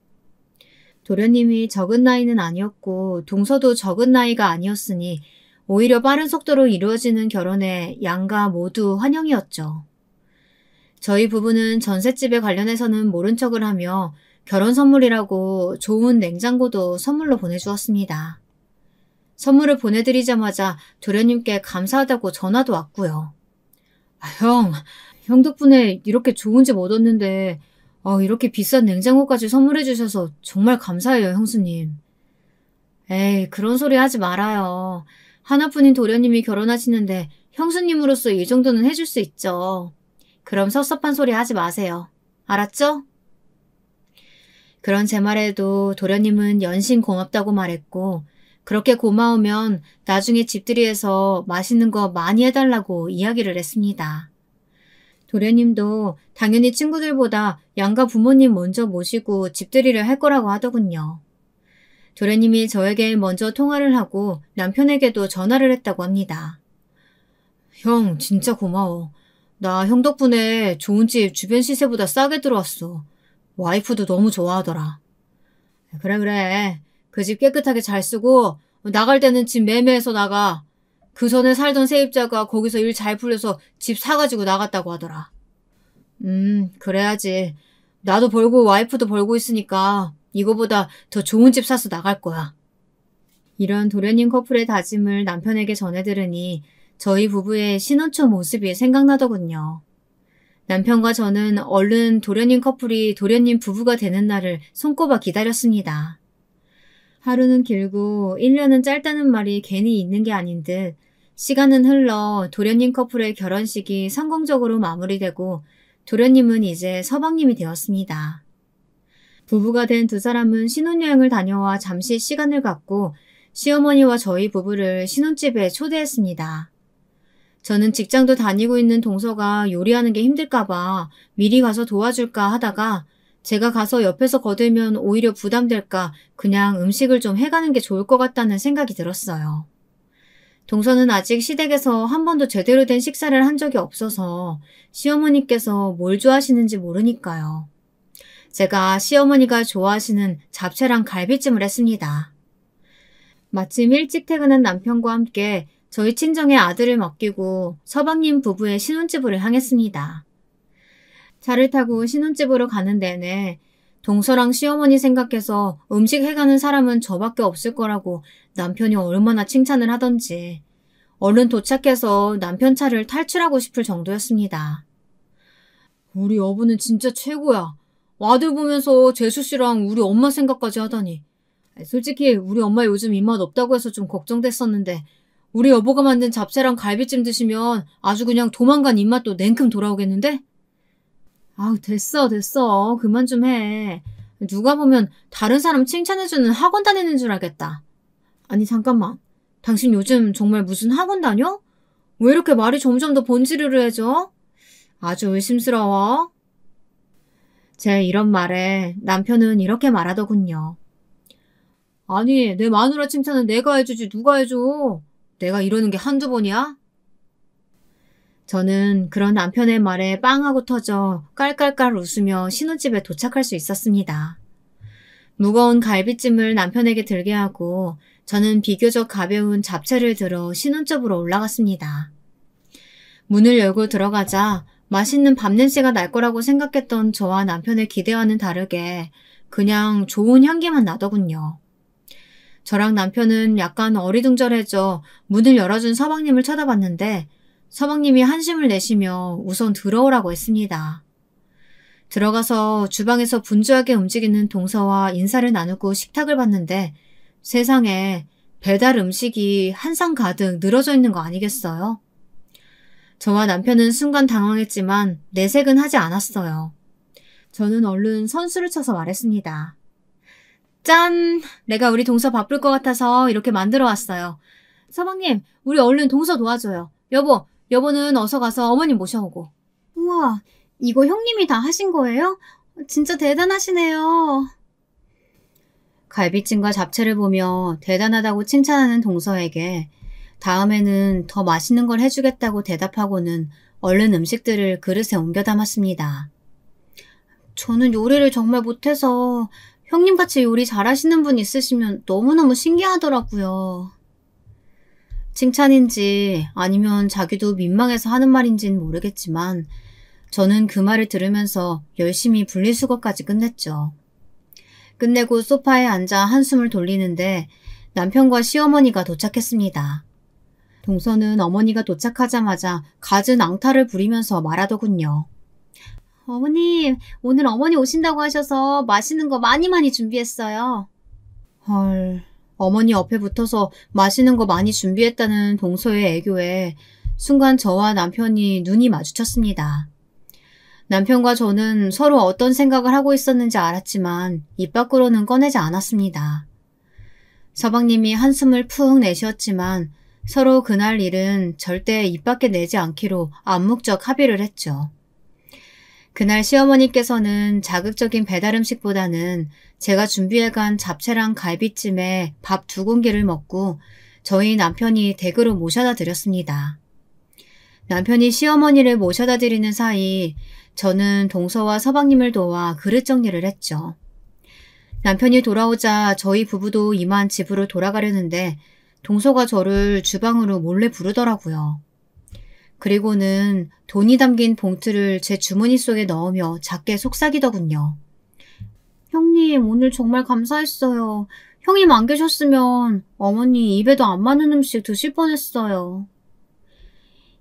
도련님이 적은 나이는 아니었고 동서도 적은 나이가 아니었으니 오히려 빠른 속도로 이루어지는 결혼에 양가 모두 환영이었죠. 저희 부부는 전셋집에 관련해서는 모른 척을 하며 결혼 선물이라고 좋은 냉장고도 선물로 보내주었습니다. 선물을 보내드리자마자 도련님께 감사하다고 전화도 왔고요. 형 덕분에 이렇게 좋은 집 얻었는데 이렇게 비싼 냉장고까지 선물해 주셔서 정말 감사해요, 형수님. 에이, 그런 소리 하지 말아요. 하나뿐인 도련님이 결혼하시는데 형수님으로서 이 정도는 해줄 수 있죠. 그럼 섭섭한 소리 하지 마세요. 알았죠? 그런 제 말에도 도련님은 연신 고맙다고 말했고, 그렇게 고마우면 나중에 집들이에서 맛있는 거 많이 해달라고 이야기를 했습니다. 도련님도 당연히 친구들보다 양가 부모님 먼저 모시고 집들이를 할 거라고 하더군요. 도련님이 저에게 먼저 통화를 하고 남편에게도 전화를 했다고 합니다. 형, 진짜 고마워. 나 형 덕분에 좋은 집 주변 시세보다 싸게 들어왔어. 와이프도 너무 좋아하더라. 그래. 그 집 깨끗하게 잘 쓰고 나갈 때는 집 매매해서 나가. 그 전에 살던 세입자가 거기서 일 잘 풀려서 집 사가지고 나갔다고 하더라. 그래야지. 나도 벌고 와이프도 벌고 있으니까 이거보다 더 좋은 집 사서 나갈 거야. 이런 도련님 커플의 다짐을 남편에게 전해 들으니 저희 부부의 신혼초 모습이 생각나더군요. 남편과 저는 얼른 도련님 커플이 도련님 부부가 되는 날을 손꼽아 기다렸습니다. 하루는 길고 1년은 짧다는 말이 괜히 있는 게 아닌 듯 시간은 흘러 도련님 커플의 결혼식이 성공적으로 마무리되고 도련님은 이제 서방님이 되었습니다. 부부가 된 두 사람은 신혼여행을 다녀와 잠시 시간을 갖고 시어머니와 저희 부부를 신혼집에 초대했습니다. 저는 직장도 다니고 있는 동서가 요리하는 게 힘들까봐 미리 가서 도와줄까 하다가 제가 가서 옆에서 거들면 오히려 부담될까 그냥 음식을 좀 해가는 게 좋을 것 같다는 생각이 들었어요. 동서는 아직 시댁에서 한 번도 제대로 된 식사를 한 적이 없어서 시어머니께서 뭘 좋아하시는지 모르니까요. 제가 시어머니가 좋아하시는 잡채랑 갈비찜을 했습니다. 마침 일찍 퇴근한 남편과 함께 저희 친정의 아들을 맡기고 서방님 부부의 신혼집으로 향했습니다. 차를 타고 신혼집으로 가는 내내 동서랑 시어머니 생각해서 음식 해가는 사람은 저밖에 없을 거라고 남편이 얼마나 칭찬을 하던지 얼른 도착해서 남편 차를 탈출하고 싶을 정도였습니다. 우리 여보는 진짜 최고야. 아들 보면서 재수 씨랑 우리 엄마 생각까지 하다니. 솔직히 우리 엄마 요즘 입맛 없다고 해서 좀 걱정됐었는데 우리 여보가 만든 잡채랑 갈비찜 드시면 아주 그냥 도망간 입맛도 냉큼 돌아오겠는데? 아우 됐어. 그만 좀 해. 누가 보면 다른 사람 칭찬해주는 학원 다니는 줄 알겠다. 아니 잠깐만. 당신 요즘 정말 무슨 학원 다녀? 왜 이렇게 말이 점점 더 번지르르해져? 아주 의심스러워. 제 이런 말에 남편은 이렇게 말하더군요. 아니 내 마누라 칭찬은 내가 해주지 누가 해줘. 내가 이러는 게 한두 번이야? 저는 그런 남편의 말에 빵하고 터져 깔깔깔 웃으며 신혼집에 도착할 수 있었습니다. 무거운 갈비찜을 남편에게 들게 하고 저는 비교적 가벼운 잡채를 들어 신혼집으로 올라갔습니다. 문을 열고 들어가자 맛있는 밥 냄새가 날 거라고 생각했던 저와 남편의 기대와는 다르게 그냥 좋은 향기만 나더군요. 저랑 남편은 약간 어리둥절해져 문을 열어준 서방님을 쳐다봤는데 서방님이 한숨을 내쉬며 우선 들어오라고 했습니다. 들어가서 주방에서 분주하게 움직이는 동서와 인사를 나누고 식탁을 봤는데 세상에 배달 음식이 한 상 가득 늘어져 있는 거 아니겠어요? 저와 남편은 순간 당황했지만 내색은 하지 않았어요. 저는 얼른 선수를 쳐서 말했습니다. 짠! 내가 우리 동서 바쁠 것 같아서 이렇게 만들어 왔어요. 서방님, 우리 얼른 동서 도와줘요. 여보는 어서 가서 어머님 모셔오고. 우와, 이거 형님이 다 하신 거예요? 진짜 대단하시네요. 갈비찜과 잡채를 보며 대단하다고 칭찬하는 동서에게 다음에는 더 맛있는 걸 해주겠다고 대답하고는 얼른 음식들을 그릇에 옮겨 담았습니다. 저는 요리를 정말 못해서 형님같이 요리 잘하시는 분 있으시면 너무너무 신기하더라고요. 칭찬인지 아니면 자기도 민망해서 하는 말인지는 모르겠지만 저는 그 말을 들으면서 열심히 분리수거까지 끝냈죠. 끝내고 소파에 앉아 한숨을 돌리는데 남편과 시어머니가 도착했습니다. 동서는 어머니가 도착하자마자 갖은 앙탈을 부리면서 말하더군요. 어머님, 오늘 어머니 오신다고 하셔서 맛있는 거 많이 준비했어요. 헐, 어머니 옆에 붙어서 맛있는 거 많이 준비했다는 동서의 애교에 순간 저와 남편이 눈이 마주쳤습니다. 남편과 저는 서로 어떤 생각을 하고 있었는지 알았지만 입 밖으로는 꺼내지 않았습니다. 서방님이 한숨을 푹 내쉬었지만 서로 그날 일은 절대 입 밖에 내지 않기로 암묵적 합의를 했죠. 그날 시어머니께서는 자극적인 배달 음식보다는 제가 준비해간 잡채랑 갈비찜에 밥 2공기를 먹고 저희 남편이 댁으로 모셔다 드렸습니다. 남편이 시어머니를 모셔다 드리는 사이 저는 동서와 서방님을 도와 그릇 정리를 했죠. 남편이 돌아오자 저희 부부도 이만 집으로 돌아가려는데 동서가 저를 주방으로 몰래 부르더라고요. 그리고는 돈이 담긴 봉투를 제 주머니 속에 넣으며 작게 속삭이더군요. 형님, 오늘 정말 감사했어요. 형님 안 계셨으면 어머니 입에도 안 맞는 음식 드실 뻔했어요.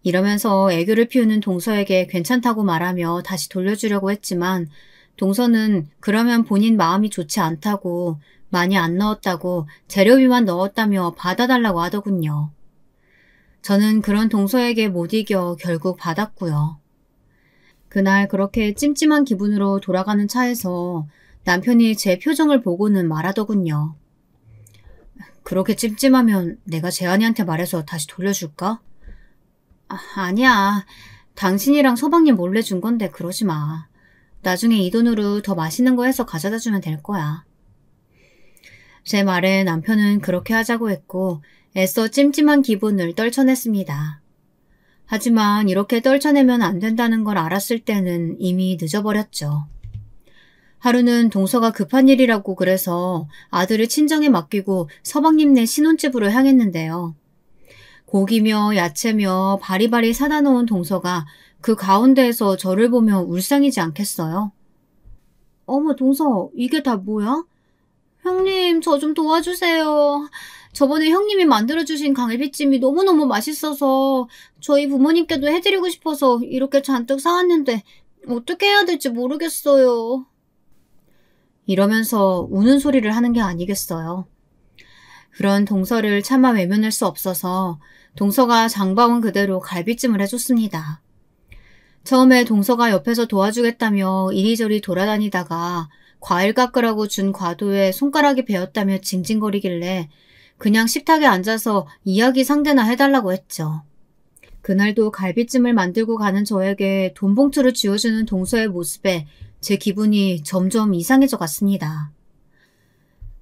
이러면서 애교를 피우는 동서에게 괜찮다고 말하며 다시 돌려주려고 했지만 동서는 그러면 본인 마음이 좋지 않다고 많이 안 넣었다고 재료비만 넣었다며 받아달라고 하더군요. 저는 그런 동서에게 못 이겨 결국 받았고요. 그날 그렇게 찜찜한 기분으로 돌아가는 차에서 남편이 제 표정을 보고는 말하더군요. 그렇게 찜찜하면 내가 재환이한테 말해서 다시 돌려줄까? 아니야. 당신이랑 서방님 몰래 준 건데 그러지 마. 나중에 이 돈으로 더 맛있는 거 해서 가져다 주면 될 거야. 제 말에 남편은 그렇게 하자고 했고 애써 찜찜한 기분을 떨쳐냈습니다. 하지만 이렇게 떨쳐내면 안 된다는 걸 알았을 때는 이미 늦어버렸죠. 하루는 동서가 급한 일이라고 그래서 아들을 친정에 맡기고 서방님네 신혼집으로 향했는데요. 고기며 야채며 바리바리 사다 놓은 동서가 그 가운데에서 저를 보며 울상이지 않겠어요? 어머, 동서, 이게 다 뭐야? 형님, 저 좀 도와주세요. 저번에 형님이 만들어주신 갈비찜이 너무너무 맛있어서 저희 부모님께도 해드리고 싶어서 이렇게 잔뜩 사왔는데 어떻게 해야 될지 모르겠어요. 이러면서 우는 소리를 하는 게 아니겠어요. 그런 동서를 차마 외면할 수 없어서 동서가 장바온 그대로 갈비찜을 해줬습니다. 처음에 동서가 옆에서 도와주겠다며 이리저리 돌아다니다가 과일 깎으라고 준 과도에 손가락이 베었다며 징징거리길래 그냥 식탁에 앉아서 이야기 상대나 해달라고 했죠. 그날도 갈비찜을 만들고 가는 저에게 돈 봉투를 쥐어주는 동서의 모습에 제 기분이 점점 이상해져 갔습니다.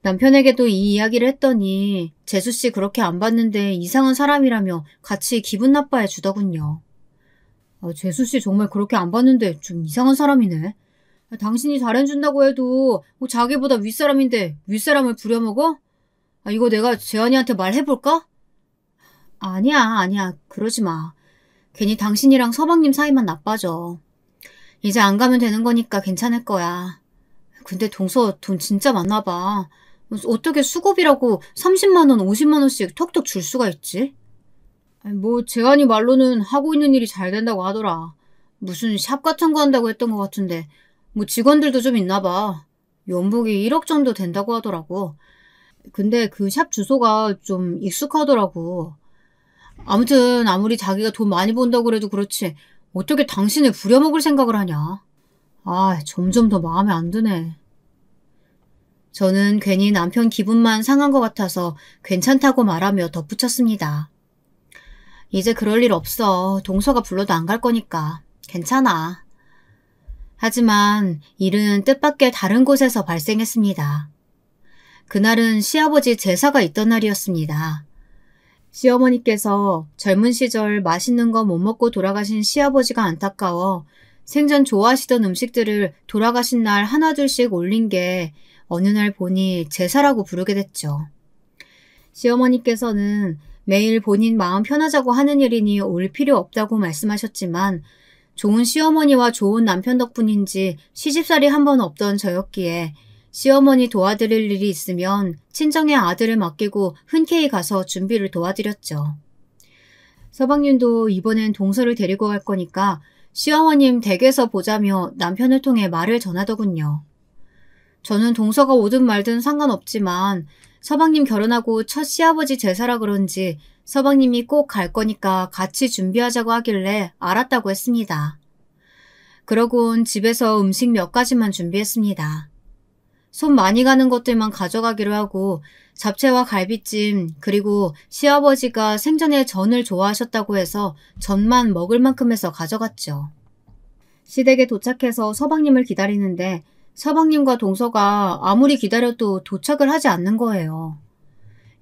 남편에게도 이 이야기를 했더니 재수씨 그렇게 안 봤는데 이상한 사람이라며 같이 기분 나빠해 주더군요. 재수씨 정말 그렇게 안 봤는데 좀 이상한 사람이네. 당신이 잘해준다고 해도 뭐 자기보다 윗사람인데 윗사람을 부려먹어? 이거 내가 재환이한테 말해볼까? 아니야. 그러지 마. 괜히 당신이랑 서방님 사이만 나빠져. 이제 안 가면 되는 거니까 괜찮을 거야. 근데 동서 돈 진짜 많나 봐. 어떻게 수고비라고 30만 원, 50만 원씩 턱턱 줄 수가 있지? 뭐 재환이 말로는 하고 있는 일이 잘 된다고 하더라. 무슨 샵 같은 거 한다고 했던 것 같은데 뭐 직원들도 좀 있나 봐. 연봉이 1억 정도 된다고 하더라고. 근데 그 샵 주소가 좀 익숙하더라고. 아무튼 아무리 자기가 돈 많이 번다고 그래도 그렇지 어떻게 당신을 부려먹을 생각을 하냐. 점점 더 마음에 안 드네. 저는 괜히 남편 기분만 상한 것 같아서 괜찮다고 말하며 덧붙였습니다. 이제 그럴 일 없어. 동서가 불러도 안 갈 거니까. 괜찮아. 하지만 일은 뜻밖의 다른 곳에서 발생했습니다. 그날은 시아버지 제사가 있던 날이었습니다. 시어머니께서 젊은 시절 맛있는 거 못 먹고 돌아가신 시아버지가 안타까워 생전 좋아하시던 음식들을 돌아가신 날 하나둘씩 올린 게 어느 날 보니 제사라고 부르게 됐죠. 시어머니께서는 매일 본인 마음 편하자고 하는 일이니 올 필요 없다고 말씀하셨지만 좋은 시어머니와 좋은 남편 덕분인지 시집살이 한 번 없던 저였기에 시어머니 도와드릴 일이 있으면 친정의 아들을 맡기고 흔쾌히 가서 준비를 도와드렸죠. 서방님도 이번엔 동서를 데리고 갈 거니까 시어머님 댁에서 보자며 남편을 통해 말을 전하더군요. 저는 동서가 오든 말든 상관없지만 서방님 결혼하고 첫 시아버지 제사라 그런지 서방님이 꼭 갈 거니까 같이 준비하자고 하길래 알았다고 했습니다. 그러곤 집에서 음식 몇 가지만 준비했습니다. 손 많이 가는 것들만 가져가기로 하고 잡채와 갈비찜 그리고 시아버지가 생전에 전을 좋아하셨다고 해서 전만 먹을 만큼 해서 가져갔죠. 시댁에 도착해서 서방님을 기다리는데 서방님과 동서가 아무리 기다려도 도착을 하지 않는 거예요.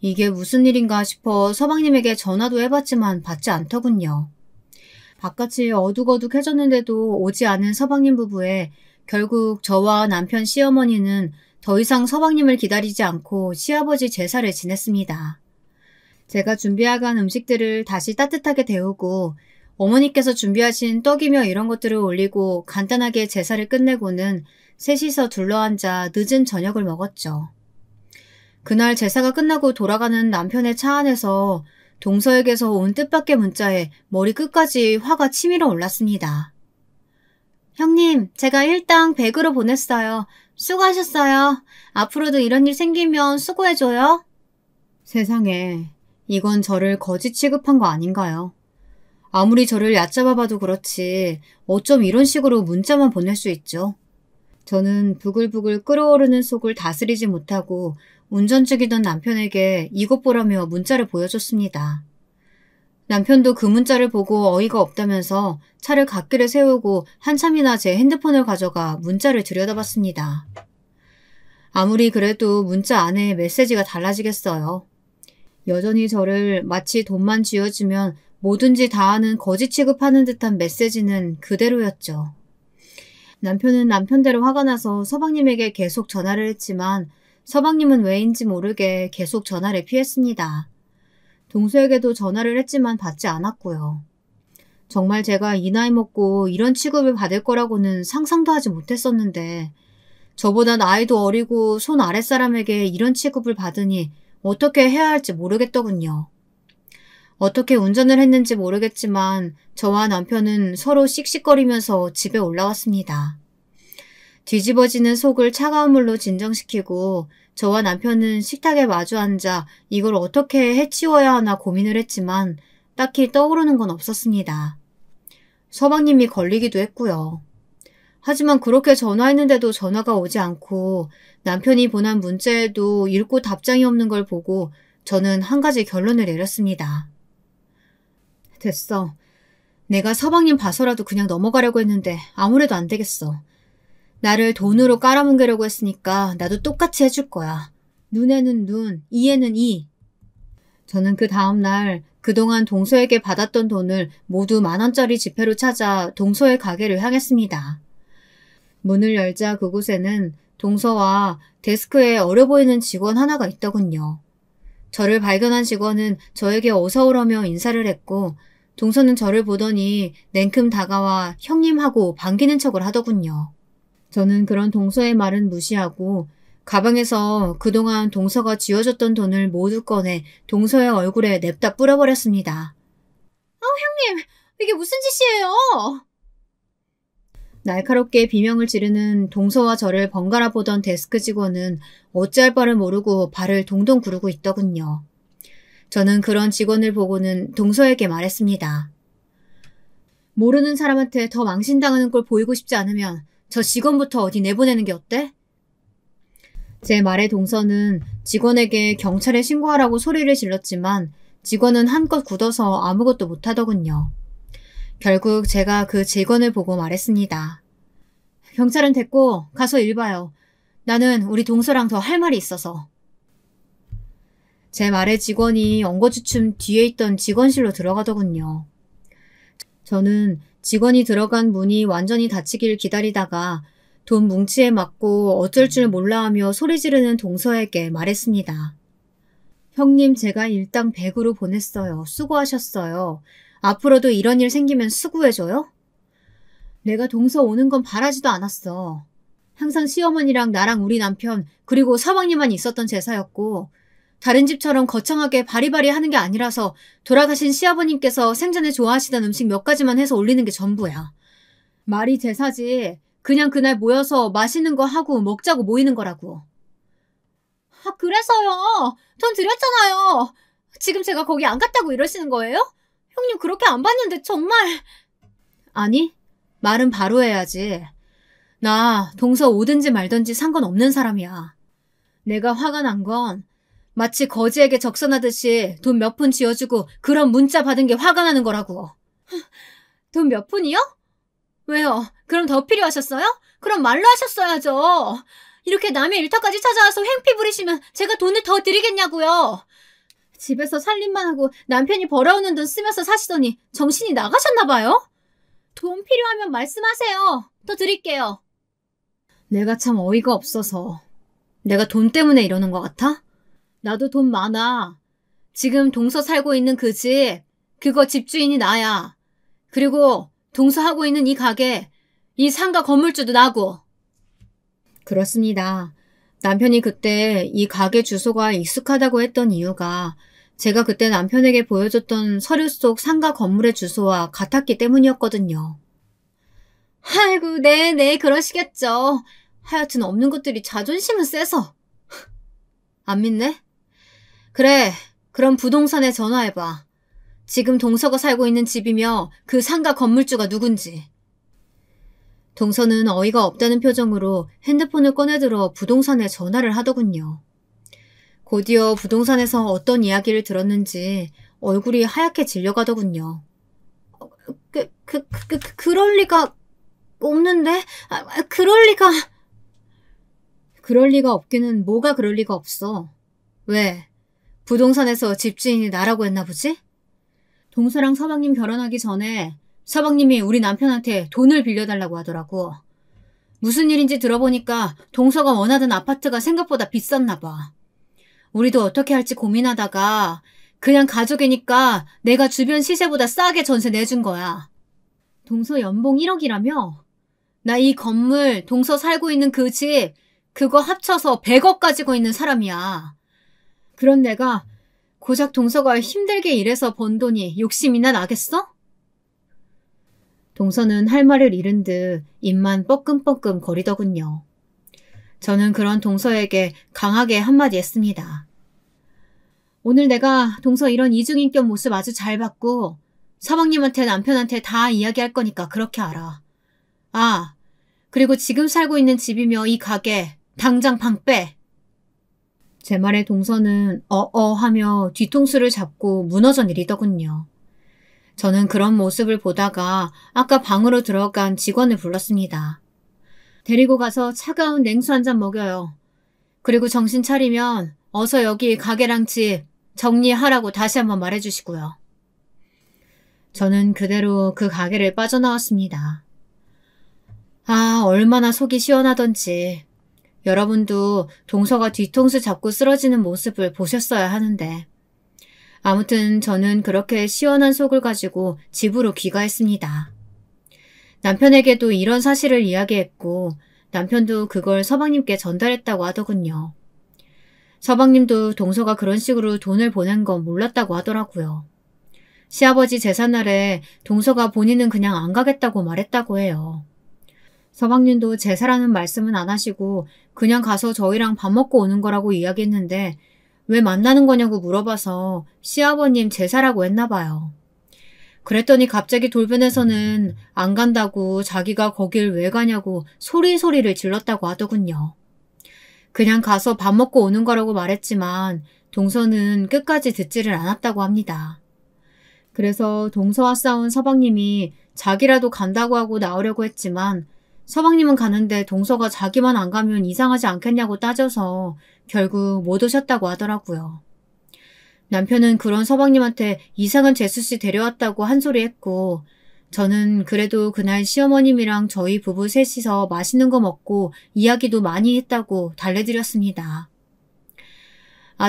이게 무슨 일인가 싶어 서방님에게 전화도 해봤지만 받지 않더군요. 바깥이 어둑어둑해졌는데도 오지 않은 서방님 부부에 결국 저와 남편 시어머니는 더 이상 서방님을 기다리지 않고 시아버지 제사를 지냈습니다. 제가 준비해간 음식들을 다시 따뜻하게 데우고 어머니께서 준비하신 떡이며 이런 것들을 올리고 간단하게 제사를 끝내고는 셋이서 둘러앉아 늦은 저녁을 먹었죠. 그날 제사가 끝나고 돌아가는 남편의 차 안에서 동서에게서 온 뜻밖의 문자에 머리 끝까지 화가 치밀어 올랐습니다. 형님, 제가 일당 100으로 보냈어요. 수고하셨어요. 앞으로도 이런 일 생기면 수고해줘요. 세상에, 이건 저를 거지 취급한 거 아닌가요? 아무리 저를 얕잡아봐도 그렇지 어쩜 이런 식으로 문자만 보낼 수 있죠? 저는 부글부글 끓어오르는 속을 다스리지 못하고 운전 중이던 남편에게 이것 보라며 문자를 보여줬습니다. 남편도 그 문자를 보고 어이가 없다면서 차를 갓길에 세우고 한참이나 제 핸드폰을 가져가 문자를 들여다봤습니다. 아무리 그래도 문자 안에 메시지가 달라지겠어요. 여전히 저를 마치 돈만 쥐어주면 뭐든지 다 하는 거지 취급하는 듯한 메시지는 그대로였죠. 남편은 남편대로 화가 나서 서방님에게 계속 전화를 했지만 서방님은 왜인지 모르게 계속 전화를 피했습니다. 동서에게도 전화를 했지만 받지 않았고요. 정말 제가 이 나이 먹고 이런 취급을 받을 거라고는 상상도 하지 못했었는데 저보다 나이도 어리고 손 아랫사람에게 이런 취급을 받으니 어떻게 해야 할지 모르겠더군요. 어떻게 운전을 했는지 모르겠지만 저와 남편은 서로 씩씩거리면서 집에 올라왔습니다. 뒤집어지는 속을 차가운 물로 진정시키고 저와 남편은 식탁에 마주 앉아 이걸 어떻게 해치워야 하나 고민을 했지만 딱히 떠오르는 건 없었습니다. 서방님이 걸리기도 했고요. 하지만 그렇게 전화했는데도 전화가 오지 않고 남편이 보낸 문자에도 읽고 답장이 없는 걸 보고 저는 한 가지 결론을 내렸습니다. 됐어. 내가 서방님 봐서라도 그냥 넘어가려고 했는데 아무래도 안 되겠어. 나를 돈으로 깔아뭉개려고 했으니까 나도 똑같이 해줄 거야. 눈에는 눈, 이에는 이. 저는 그 다음날 그동안 동서에게 받았던 돈을 모두 10,000원짜리 지폐로 찾아 동서의 가게를 향했습니다. 문을 열자 그곳에는 동서와 데스크에 어려 보이는 직원 하나가 있더군요. 저를 발견한 직원은 저에게 어서 오라며 인사를 했고 동서는 저를 보더니 냉큼 다가와 형님하고 반기는 척을 하더군요. 저는 그런 동서의 말은 무시하고 가방에서 그동안 동서가 쥐어줬던 돈을 모두 꺼내 동서의 얼굴에 냅다 뿌려버렸습니다. 형님! 이게 무슨 짓이에요? 날카롭게 비명을 지르는 동서와 저를 번갈아 보던 데스크 직원은 어찌할 바를 모르고 발을 동동 구르고 있더군요. 저는 그런 직원을 보고는 동서에게 말했습니다. 모르는 사람한테 더 망신당하는 걸 보이고 싶지 않으면 저 직원부터 어디 내보내는 게 어때? 제 말에 동서는 직원에게 경찰에 신고하라고 소리를 질렀지만 직원은 한껏 굳어서 아무것도 못하더군요. 결국 제가 그 직원을 보고 말했습니다. 경찰은 됐고 가서 일 봐요. 나는 우리 동서랑 더 할 말이 있어서. 제 말에 직원이 엉거주춤 뒤에 있던 직원실로 들어가더군요. 저는 직원이 들어간 문이 완전히 닫히길 기다리다가 돈 뭉치에 맞고 어쩔 줄 몰라 하며 소리 지르는 동서에게 말했습니다. 형님 제가 일당 100으로 보냈어요. 수고하셨어요. 앞으로도 이런 일 생기면 수고해줘요? 내가 동서 오는 건 바라지도 않았어. 항상 시어머니랑 나랑 우리 남편 그리고 서방님만 있었던 제사였고 다른 집처럼 거창하게 바리바리 하는 게 아니라서 돌아가신 시아버님께서 생전에 좋아하시던 음식 몇 가지만 해서 올리는 게 전부야. 말이 제사지. 그냥 그날 모여서 맛있는 거 하고 먹자고 모이는 거라고. 아, 그래서요. 돈 드렸잖아요. 지금 제가 거기 안 갔다고 이러시는 거예요? 형님 그렇게 안 봤는데 정말. 아니, 말은 바로 해야지. 나 동서 오든지 말든지 상관없는 사람이야. 내가 화가 난 건 마치 거지에게 적선하듯이 돈 몇 푼 쥐어주고 그런 문자 받은 게 화가 나는 거라고. 돈 몇 푼이요? 왜요? 그럼 더 필요하셨어요? 그럼 말로 하셨어야죠. 이렇게 남의 일터까지 찾아와서 횡피 부리시면 제가 돈을 더 드리겠냐고요. 집에서 살림만 하고 남편이 벌어오는 돈 쓰면서 사시더니 정신이 나가셨나 봐요? 돈 필요하면 말씀하세요. 더 드릴게요. 내가 참 어이가 없어서. 내가 돈 때문에 이러는 것 같아? 나도 돈 많아. 지금 동서 살고 있는 그 집, 그거 집주인이 나야. 그리고 동서 하고 있는 이 가게, 이 상가 건물주도 나고. 그렇습니다. 남편이 그때 이 가게 주소가 익숙하다고 했던 이유가 제가 그때 남편에게 보여줬던 서류 속 상가 건물의 주소와 같았기 때문이었거든요. 아이고, 네, 그러시겠죠. 하여튼 없는 것들이 자존심은 세서. 안 믿네? 그래, 그럼 부동산에 전화해봐. 지금 동서가 살고 있는 집이며 그 상가 건물주가 누군지. 동서는 어이가 없다는 표정으로 핸드폰을 꺼내들어 부동산에 전화를 하더군요. 곧이어 부동산에서 어떤 이야기를 들었는지 얼굴이 하얗게 질려가더군요. 그럴 리가 없는데? 그럴 리가... 그럴 리가 없기는 뭐가 그럴 리가 없어. 왜? 부동산에서 집주인이 나라고 했나 보지? 동서랑 서방님 결혼하기 전에 서방님이 우리 남편한테 돈을 빌려달라고 하더라고. 무슨 일인지 들어보니까 동서가 원하던 아파트가 생각보다 비쌌나 봐. 우리도 어떻게 할지 고민하다가 그냥 가족이니까 내가 주변 시세보다 싸게 전세 내준 거야. 동서 연봉 1억이라며? 나 이 건물, 동서 살고 있는 그 집, 그거 합쳐서 100억 가지고 있는 사람이야. 그런 내가 고작 동서가 힘들게 일해서 번 돈이 욕심이나 나겠어? 동서는 할 말을 잃은 듯 입만 뻐끔뻐끔 거리더군요. 저는 그런 동서에게 강하게 한마디 했습니다. 오늘 내가 동서 이런 이중인격 모습 아주 잘 봤고 서방님한테 남편한테 다 이야기할 거니까 그렇게 알아. 아, 그리고 지금 살고 있는 집이며 이 가게 당장 방 빼. 제 말에 동서는 하며 뒤통수를 잡고 무너져 내리더군요. 저는 그런 모습을 보다가 아까 방으로 들어간 직원을 불렀습니다. 데리고 가서 차가운 냉수 한 잔 먹여요. 그리고 정신 차리면 어서 여기 가게랑 집 정리하라고 다시 한번 말해주시고요. 저는 그대로 그 가게를 빠져나왔습니다. 아, 얼마나 속이 시원하던지. 여러분도 동서가 뒤통수 잡고 쓰러지는 모습을 보셨어야 하는데. 아무튼 저는 그렇게 시원한 속을 가지고 집으로 귀가했습니다. 남편에게도 이런 사실을 이야기했고 남편도 그걸 서방님께 전달했다고 하더군요. 서방님도 동서가 그런 식으로 돈을 보낸 건 몰랐다고 하더라고요. 시아버지 제삿날에 동서가 본인은 그냥 안 가겠다고 말했다고 해요. 서방님도 제사라는 말씀은 안 하시고 그냥 가서 저희랑 밥 먹고 오는 거라고 이야기했는데 왜 만나는 거냐고 물어봐서 시아버님 제사라고 했나 봐요. 그랬더니 갑자기 돌변해서는 안 간다고 자기가 거길 왜 가냐고 소리소리를 질렀다고 하더군요. 그냥 가서 밥 먹고 오는 거라고 말했지만 동서는 끝까지 듣지를 않았다고 합니다. 그래서 동서와 싸운 서방님이 자기라도 간다고 하고 나오려고 했지만 서방님은 가는데 동서가 자기만 안 가면 이상하지 않겠냐고 따져서 결국 못 오셨다고 하더라고요. 남편은 그런 서방님한테 이상한 재수씨 데려왔다고 한 소리 했고 저는 그래도 그날 시어머님이랑 저희 부부 셋이서 맛있는 거 먹고 이야기도 많이 했다고 달래드렸습니다.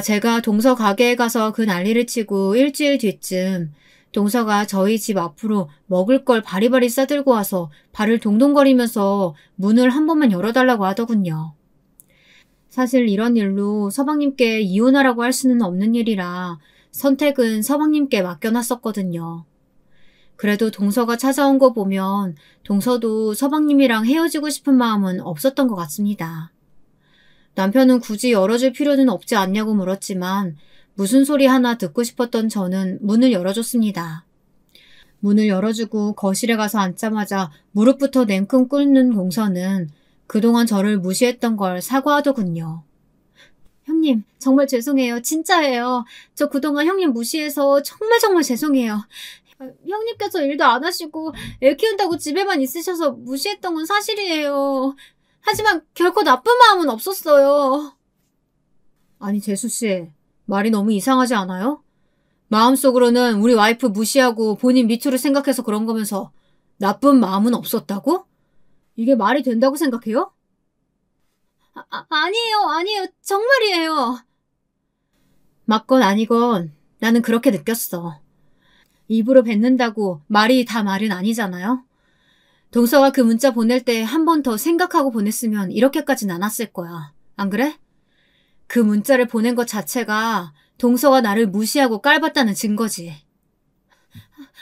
제가 동서 가게에 가서 그 난리를 치고 일주일 뒤쯤 동서가 저희 집 앞으로 먹을 걸 바리바리 싸들고 와서 발을 동동거리면서 문을 한 번만 열어달라고 하더군요. 사실 이런 일로 서방님께 이혼하라고 할 수는 없는 일이라 선택은 서방님께 맡겨놨었거든요. 그래도 동서가 찾아온 거 보면 동서도 서방님이랑 헤어지고 싶은 마음은 없었던 것 같습니다. 남편은 굳이 열어줄 필요는 없지 않냐고 물었지만 무슨 소리 하나 듣고 싶었던 저는 문을 열어줬습니다. 문을 열어주고 거실에 가서 앉자마자 무릎부터 냉큼 꿇는 동서는 그동안 저를 무시했던 걸 사과하더군요. 형님, 정말 죄송해요. 진짜예요. 저 그동안 형님 무시해서 정말 죄송해요. 형님께서 일도 안 하시고 애 키운다고 집에만 있으셔서 무시했던 건 사실이에요. 하지만 결코 나쁜 마음은 없었어요. 아니, 재수씨, 말이 너무 이상하지 않아요? 마음속으로는 우리 와이프 무시하고 본인 미투를 생각해서 그런 거면서 나쁜 마음은 없었다고? 이게 말이 된다고 생각해요? 아니에요. 정말이에요. 맞건 아니건 나는 그렇게 느꼈어. 입으로 뱉는다고 말이 다 말은 아니잖아요? 동서가 그 문자 보낼 때 한 번 더 생각하고 보냈으면 이렇게까진 않았을 거야. 안 그래? 그 문자를 보낸 것 자체가 동서가 나를 무시하고 깔봤다는 증거지.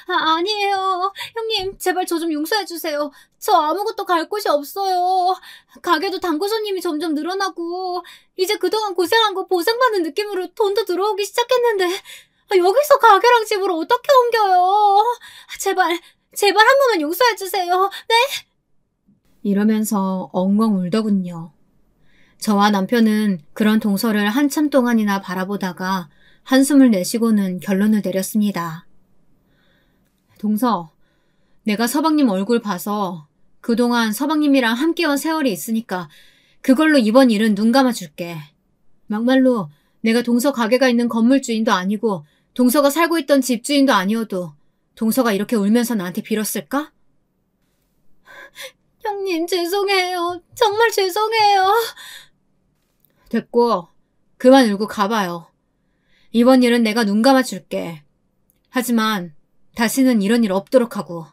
아니에요. 형님, 제발 저 좀 용서해주세요. 저 아무것도 갈 곳이 없어요. 가게도 단골 손님이 점점 늘어나고 이제 그동안 고생한 거 보상받는 느낌으로 돈도 들어오기 시작했는데 여기서 가게랑 집을 어떻게 옮겨요? 제발 한 번만 용서해주세요. 네? 이러면서 엉엉 울더군요. 저와 남편은 그런 동서를 한참 동안이나 바라보다가 한숨을 내쉬고는 결론을 내렸습니다. 동서, 내가 서방님 얼굴 봐서 그동안 서방님이랑 함께한 세월이 있으니까 그걸로 이번 일은 눈 감아줄게. 막말로 내가 동서 가게가 있는 건물 주인도 아니고 동서가 살고 있던 집 주인도 아니어도 동서가 이렇게 울면서 나한테 빌었을까? 형님, 죄송해요. 정말 죄송해요. 됐고, 그만 울고 가봐요. 이번 일은 내가 눈 감아줄게. 하지만 다시는 이런 일 없도록 하고.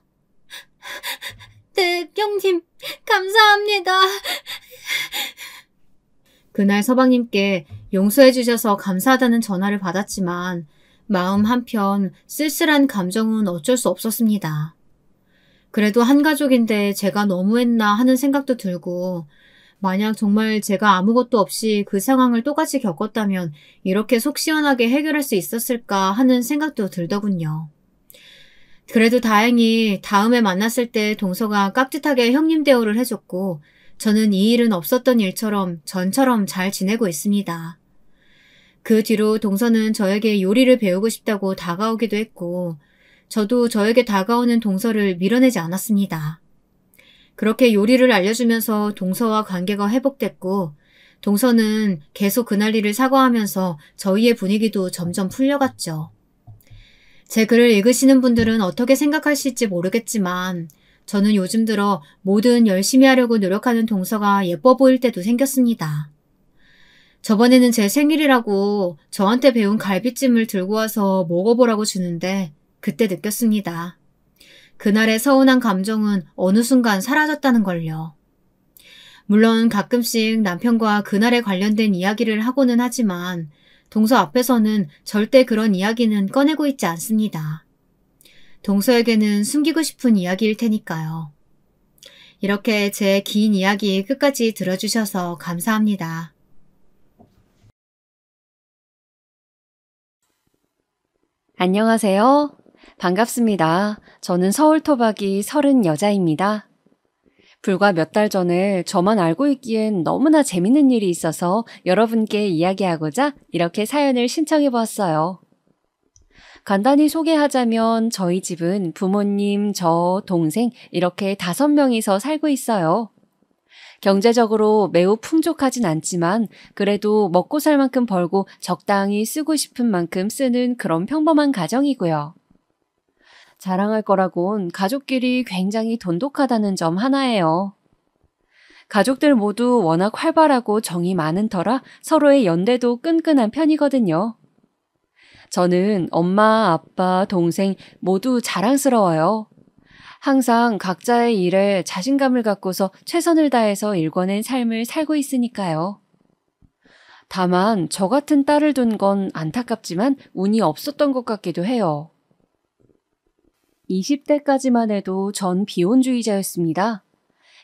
네, 형님, 감사합니다. 그날 서방님께 용서해 주셔서 감사하다는 전화를 받았지만 마음 한편 쓸쓸한 감정은 어쩔 수 없었습니다. 그래도 한 가족인데 제가 너무했나 하는 생각도 들고 만약 정말 제가 아무것도 없이 그 상황을 똑같이 겪었다면 이렇게 속 시원하게 해결할 수 있었을까 하는 생각도 들더군요. 그래도 다행히 다음에 만났을 때 동서가 깍듯하게 형님 대우를 해줬고 저는 이 일은 없었던 일처럼 전처럼 잘 지내고 있습니다. 그 뒤로 동서는 저에게 요리를 배우고 싶다고 다가오기도 했고 저도 저에게 다가오는 동서를 밀어내지 않았습니다. 그렇게 요리를 알려주면서 동서와 관계가 회복됐고 동서는 계속 그날 일을 사과하면서 저희의 분위기도 점점 풀려갔죠. 제 글을 읽으시는 분들은 어떻게 생각하실지 모르겠지만 저는 요즘 들어 뭐든 열심히 하려고 노력하는 동서가 예뻐 보일 때도 생겼습니다. 저번에는 제 생일이라고 저한테 배운 갈비찜을 들고 와서 먹어보라고 주는데 그때 느꼈습니다. 그날의 서운한 감정은 어느 순간 사라졌다는 걸요. 물론 가끔씩 남편과 그날에 관련된 이야기를 하고는 하지만 동서 앞에서는 절대 그런 이야기는 꺼내고 있지 않습니다. 동서에게는 숨기고 싶은 이야기일 테니까요. 이렇게 제 긴 이야기 끝까지 들어주셔서 감사합니다. 안녕하세요. 반갑습니다. 저는 서울 토박이 30 여자입니다. 불과 몇 달 전에 저만 알고 있기엔 너무나 재밌는 일이 있어서 여러분께 이야기하고자 이렇게 사연을 신청해 보았어요. 간단히 소개하자면 저희 집은 부모님, 저, 동생 이렇게 5명이서 살고 있어요. 경제적으로 매우 풍족하진 않지만 그래도 먹고 살 만큼 벌고 적당히 쓰고 싶은 만큼 쓰는 그런 평범한 가정이고요. 자랑할 거라곤 가족끼리 굉장히 돈독하다는 점 하나예요. 가족들 모두 워낙 활발하고 정이 많은 터라 서로의 연대도 끈끈한 편이거든요. 저는 엄마, 아빠, 동생 모두 자랑스러워요. 항상 각자의 일에 자신감을 갖고서 최선을 다해서 일궈낸 삶을 살고 있으니까요. 다만 저 같은 딸을 둔 건 안타깝지만 운이 없었던 것 같기도 해요. 20대까지만 해도 전 비혼주의자였습니다.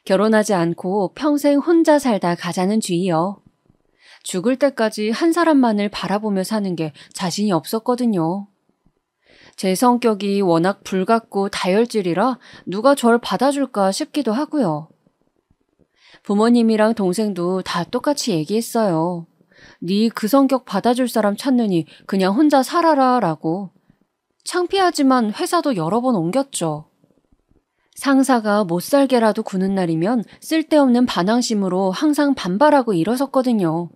결혼하지 않고 평생 혼자 살다 가자는 주의요. 죽을 때까지 한 사람만을 바라보며 사는 게 자신이 없었거든요. 제 성격이 워낙 불같고 다혈질이라 누가 절 받아줄까 싶기도 하고요. 부모님이랑 동생도 다 똑같이 얘기했어요. 네 그 성격 받아줄 사람 찾느니 그냥 혼자 살아라 라고. 창피하지만 회사도 여러 번 옮겼죠. 상사가 못 살게라도 구는 날이면 쓸데없는 반항심으로 항상 반발하고 일어섰거든요.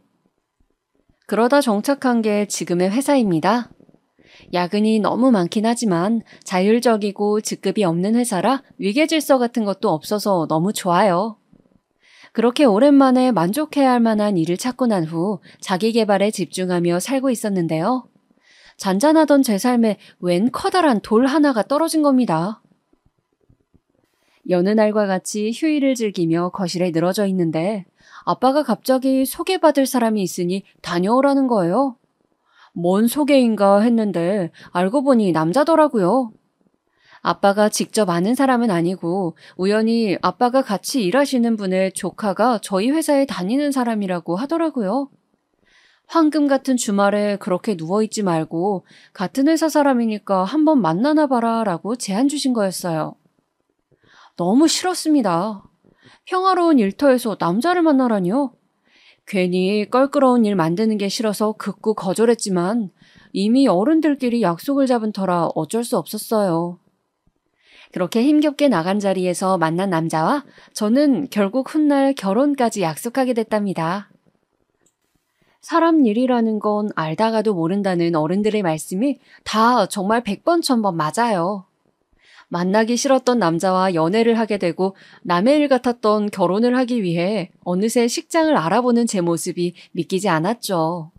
그러다 정착한 게 지금의 회사입니다. 야근이 너무 많긴 하지만 자율적이고 직급이 없는 회사라 위계질서 같은 것도 없어서 너무 좋아요. 그렇게 오랜만에 만족해야 할 만한 일을 찾고 난 후 자기 개발에 집중하며 살고 있었는데요. 잔잔하던 제 삶에 웬 커다란 돌 하나가 떨어진 겁니다. 여느 날과 같이 휴일을 즐기며 거실에 늘어져 있는데 아빠가 갑자기 소개받을 사람이 있으니 다녀오라는 거예요. 뭔 소개인가 했는데 알고 보니 남자더라고요. 아빠가 직접 아는 사람은 아니고 우연히 아빠가 같이 일하시는 분의 조카가 저희 회사에 다니는 사람이라고 하더라고요. 황금 같은 주말에 그렇게 누워있지 말고 같은 회사 사람이니까 한번 만나나 봐라 라고 제안 주신 거였어요. 너무 싫었습니다. 평화로운 일터에서 남자를 만나라니요? 괜히 껄끄러운 일 만드는 게 싫어서 극구 거절했지만 이미 어른들끼리 약속을 잡은 터라 어쩔 수 없었어요. 그렇게 힘겹게 나간 자리에서 만난 남자와 저는 결국 훗날 결혼까지 약속하게 됐답니다. 사람 일이라는 건 알다가도 모른다는 어른들의 말씀이 다 정말 100번 1000번 맞아요. 만나기 싫었던 남자와 연애를 하게 되고 남의 일 같았던 결혼을 하기 위해 어느새 식장을 알아보는 제 모습이 믿기지 않았죠.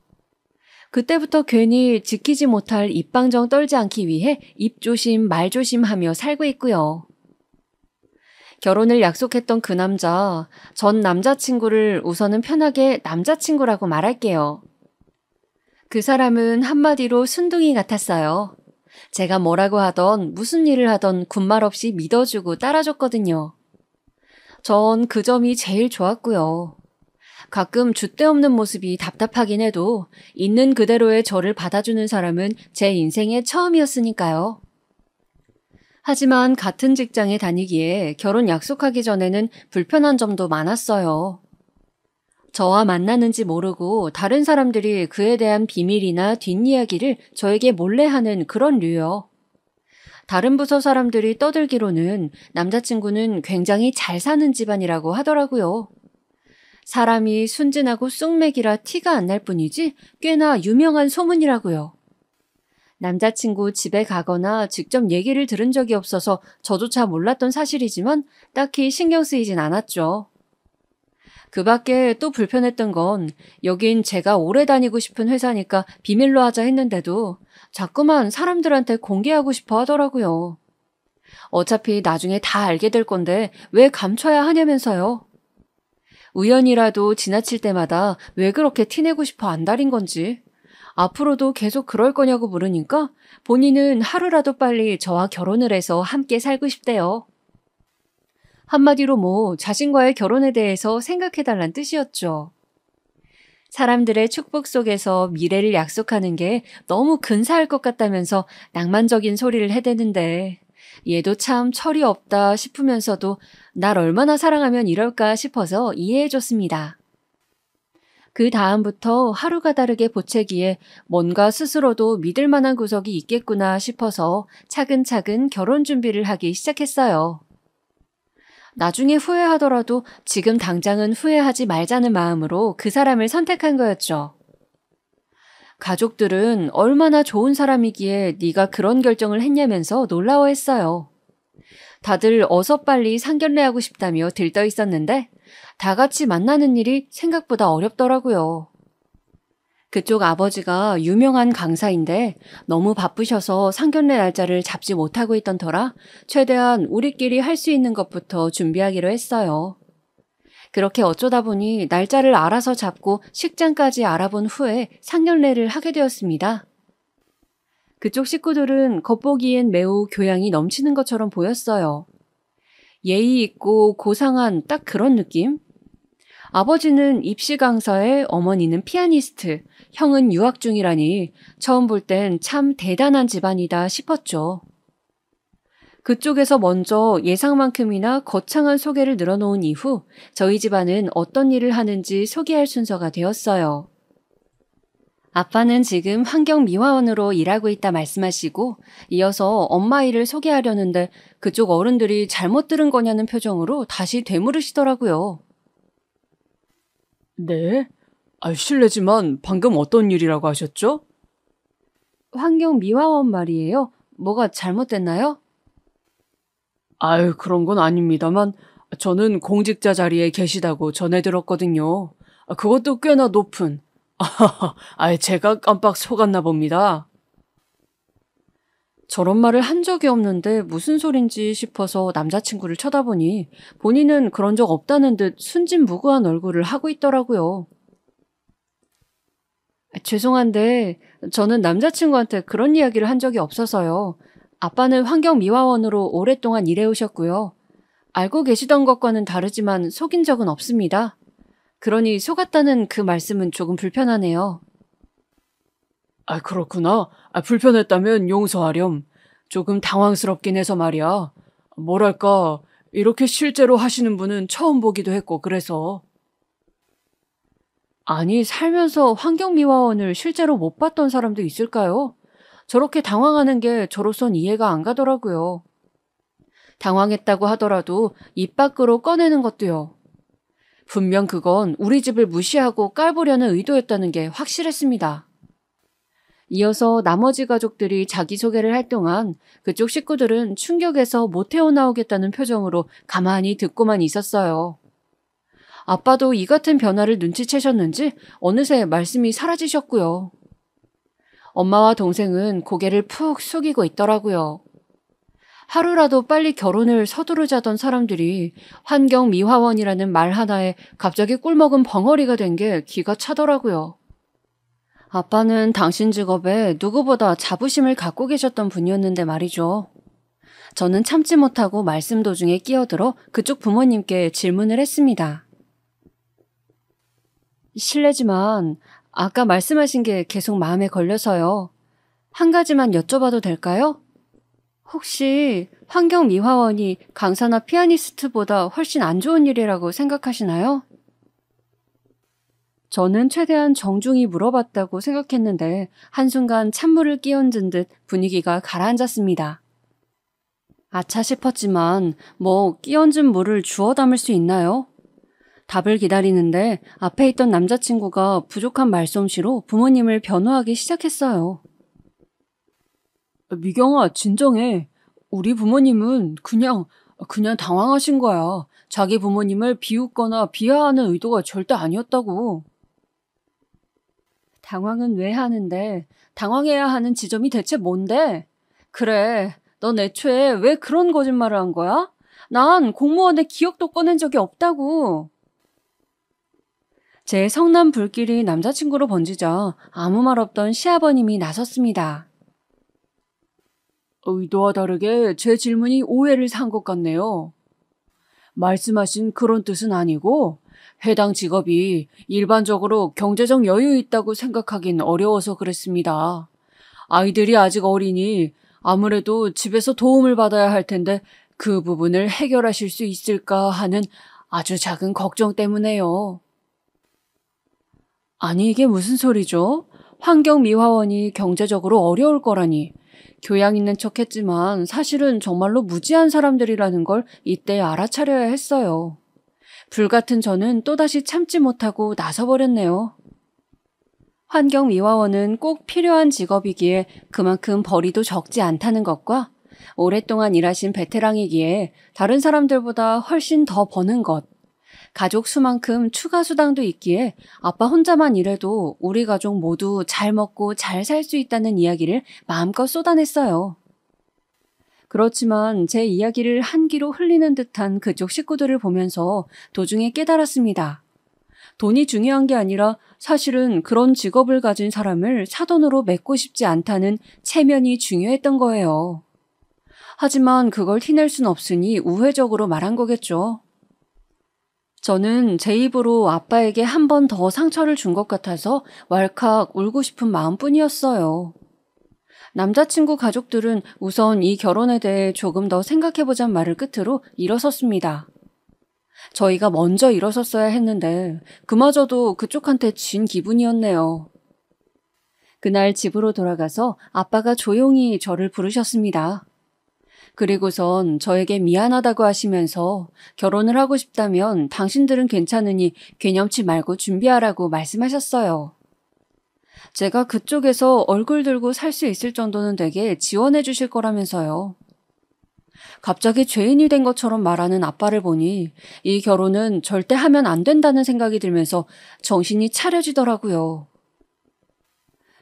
그때부터 괜히 지키지 못할 입방정 떨지 않기 위해 입조심 말조심하며 살고 있고요. 결혼을 약속했던 그 남자, 전 남자친구를 우선은 편하게 남자친구라고 말할게요. 그 사람은 한마디로 순둥이 같았어요. 제가 뭐라고 하던 무슨 일을 하던 군말 없이 믿어주고 따라줬거든요. 전 그 점이 제일 좋았고요. 가끔 줏대없는 모습이 답답하긴 해도 있는 그대로의 저를 받아주는 사람은 제 인생의 처음이었으니까요. 하지만 같은 직장에 다니기에 결혼 약속하기 전에는 불편한 점도 많았어요. 저와 만나는지 모르고 다른 사람들이 그에 대한 비밀이나 뒷이야기를 저에게 몰래 하는 그런 류요. 다른 부서 사람들이 떠들기로는 남자친구는 굉장히 잘 사는 집안이라고 하더라고요. 사람이 순진하고 쑥맥이라 티가 안 날 뿐이지 꽤나 유명한 소문이라고요. 남자친구 집에 가거나 직접 얘기를 들은 적이 없어서 저조차 몰랐던 사실이지만 딱히 신경 쓰이진 않았죠. 그 밖에 또 불편했던 건 여긴 제가 오래 다니고 싶은 회사니까 비밀로 하자 했는데도 자꾸만 사람들한테 공개하고 싶어 하더라고요. 어차피 나중에 다 알게 될 건데 왜 감춰야 하냐면서요. 우연이라도 지나칠 때마다 왜 그렇게 티내고 싶어 안달인 건지 앞으로도 계속 그럴 거냐고 물으니까 본인은 하루라도 빨리 저와 결혼을 해서 함께 살고 싶대요. 한마디로 뭐 자신과의 결혼에 대해서 생각해달란 뜻이었죠. 사람들의 축복 속에서 미래를 약속하는 게 너무 근사할 것 같다면서 낭만적인 소리를 해대는데 얘도 참 철이 없다 싶으면서도 날 얼마나 사랑하면 이럴까 싶어서 이해해줬습니다. 그 다음부터 하루가 다르게 보채기에 뭔가 스스로도 믿을 만한 구석이 있겠구나 싶어서 차근차근 결혼 준비를 하기 시작했어요. 나중에 후회하더라도 지금 당장은 후회하지 말자는 마음으로 그 사람을 선택한 거였죠. 가족들은 얼마나 좋은 사람이기에 네가 그런 결정을 했냐면서 놀라워했어요. 다들 어서 빨리 상견례하고 싶다며 들떠 있었는데 다 같이 만나는 일이 생각보다 어렵더라고요. 그쪽 아버지가 유명한 강사인데 너무 바쁘셔서 상견례 날짜를 잡지 못하고 있던 터라 최대한 우리끼리 할 수 있는 것부터 준비하기로 했어요. 그렇게 어쩌다 보니 날짜를 알아서 잡고 식장까지 알아본 후에 상견례를 하게 되었습니다. 그쪽 식구들은 겉보기엔 매우 교양이 넘치는 것처럼 보였어요. 예의 있고 고상한 딱 그런 느낌? 아버지는 입시 강사에 어머니는 피아니스트, 형은 유학 중이라니 처음 볼 땐 참 대단한 집안이다 싶었죠. 그쪽에서 먼저 예상만큼이나 거창한 소개를 늘어놓은 이후 저희 집안은 어떤 일을 하는지 소개할 순서가 되었어요. 아빠는 지금 환경미화원으로 일하고 있다 말씀하시고 이어서 엄마 일을 소개하려는데 그쪽 어른들이 잘못 들은 거냐는 표정으로 다시 되물으시더라고요. 네? 실례지만 방금 어떤 일이라고 하셨죠? 환경미화원 말이에요. 뭐가 잘못됐나요? 그런 건 아닙니다만 저는 공직자 자리에 계시다고 전해 들었거든요. 그것도 꽤나 높은. 제가 깜빡 속았나 봅니다. 저런 말을 한 적이 없는데 무슨 소린지 싶어서 남자친구를 쳐다보니 본인은 그런 적 없다는 듯 순진무구한 얼굴을 하고 있더라고요. 죄송한데 저는 남자친구한테 그런 이야기를 한 적이 없어서요. 아빠는 환경미화원으로 오랫동안 일해오셨고요. 알고 계시던 것과는 다르지만 속인 적은 없습니다. 그러니 속았다는 그 말씀은 조금 불편하네요. 그렇구나. 불편했다면 용서하렴. 조금 당황스럽긴 해서 말이야. 뭐랄까, 이렇게 실제로 하시는 분은 처음 보기도 했고 그래서. 아니, 살면서 환경미화원을 실제로 못 봤던 사람도 있을까요? 저렇게 당황하는 게 저로선 이해가 안 가더라고요. 당황했다고 하더라도 입 밖으로 꺼내는 것도요. 분명 그건 우리 집을 무시하고 깔보려는 의도였다는 게 확실했습니다. 이어서 나머지 가족들이 자기소개를 할 동안 그쪽 식구들은 충격에서 못 헤어나오겠다는 표정으로 가만히 듣고만 있었어요. 아빠도 이 같은 변화를 눈치채셨는지 어느새 말씀이 사라지셨고요. 엄마와 동생은 고개를 푹 숙이고 있더라고요. 하루라도 빨리 결혼을 서두르자던 사람들이 환경미화원이라는 말 하나에 갑자기 꿀먹은 벙어리가 된 게 기가 차더라고요. 아빠는 당신 직업에 누구보다 자부심을 갖고 계셨던 분이었는데 말이죠. 저는 참지 못하고 말씀 도중에 끼어들어 그쪽 부모님께 질문을 했습니다. 실례지만 아까 말씀하신 게 계속 마음에 걸려서요. 한 가지만 여쭤봐도 될까요? 혹시 환경미화원이 강사나 피아니스트보다 훨씬 안 좋은 일이라고 생각하시나요? 저는 최대한 정중히 물어봤다고 생각했는데 한순간 찬물을 끼얹은 듯 분위기가 가라앉았습니다. 아차 싶었지만 끼얹은 물을 주워 담을 수 있나요? 답을 기다리는데 앞에 있던 남자친구가 부족한 말솜씨로 부모님을 변호하기 시작했어요. 미경아, 진정해. 우리 부모님은 그냥 당황하신 거야. 자기 부모님을 비웃거나 비하하는 의도가 절대 아니었다고. 당황은 왜 하는데 당황해야 하는 지점이 대체 뭔데? 그래, 넌 애초에 왜 그런 거짓말을 한 거야? 난 공무원의 기억도 꺼낸 적이 없다고. 제 성남 불길이 남자친구로 번지자 아무 말 없던 시아버님이 나섰습니다. 의도와 다르게 제 질문이 오해를 산 것 같네요. 말씀하신 그런 뜻은 아니고 해당 직업이 일반적으로 경제적 여유 있다고 생각하긴 어려워서 그랬습니다. 아이들이 아직 어리니 아무래도 집에서 도움을 받아야 할 텐데 그 부분을 해결하실 수 있을까 하는 아주 작은 걱정 때문에요. 아니, 이게 무슨 소리죠? 환경미화원이 경제적으로 어려울 거라니. 교양 있는 척했지만 사실은 정말로 무지한 사람들이라는 걸 이때 알아차려야 했어요. 불같은 저는 또다시 참지 못하고 나서버렸네요. 환경미화원은 꼭 필요한 직업이기에 그만큼 벌이도 적지 않다는 것과 오랫동안 일하신 베테랑이기에 다른 사람들보다 훨씬 더 버는 것, 가족 수만큼 추가 수당도 있기에 아빠 혼자만 일해도 우리 가족 모두 잘 먹고 잘 살 수 있다는 이야기를 마음껏 쏟아냈어요. 그렇지만 제 이야기를 한 귀로 흘리는 듯한 그쪽 식구들을 보면서 도중에 깨달았습니다. 돈이 중요한 게 아니라 사실은 그런 직업을 가진 사람을 사돈으로 맺고 싶지 않다는 체면이 중요했던 거예요. 하지만 그걸 티낼 순 없으니 우회적으로 말한 거겠죠. 저는 제 입으로 아빠에게 한 번 더 상처를 준 것 같아서 왈칵 울고 싶은 마음뿐이었어요. 남자친구 가족들은 우선 이 결혼에 대해 조금 더 생각해보자는 말을 끝으로 일어섰습니다. 저희가 먼저 일어섰어야 했는데 그마저도 그쪽한테 진 기분이었네요. 그날 집으로 돌아가서 아빠가 조용히 저를 부르셨습니다. 그리고선 저에게 미안하다고 하시면서 결혼을 하고 싶다면 당신들은 괜찮으니 개념치 말고 준비하라고 말씀하셨어요. 제가 그쪽에서 얼굴 들고 살 수 있을 정도는 되게 지원해 주실 거라면서요. 갑자기 죄인이 된 것처럼 말하는 아빠를 보니 이 결혼은 절대 하면 안 된다는 생각이 들면서 정신이 차려지더라고요.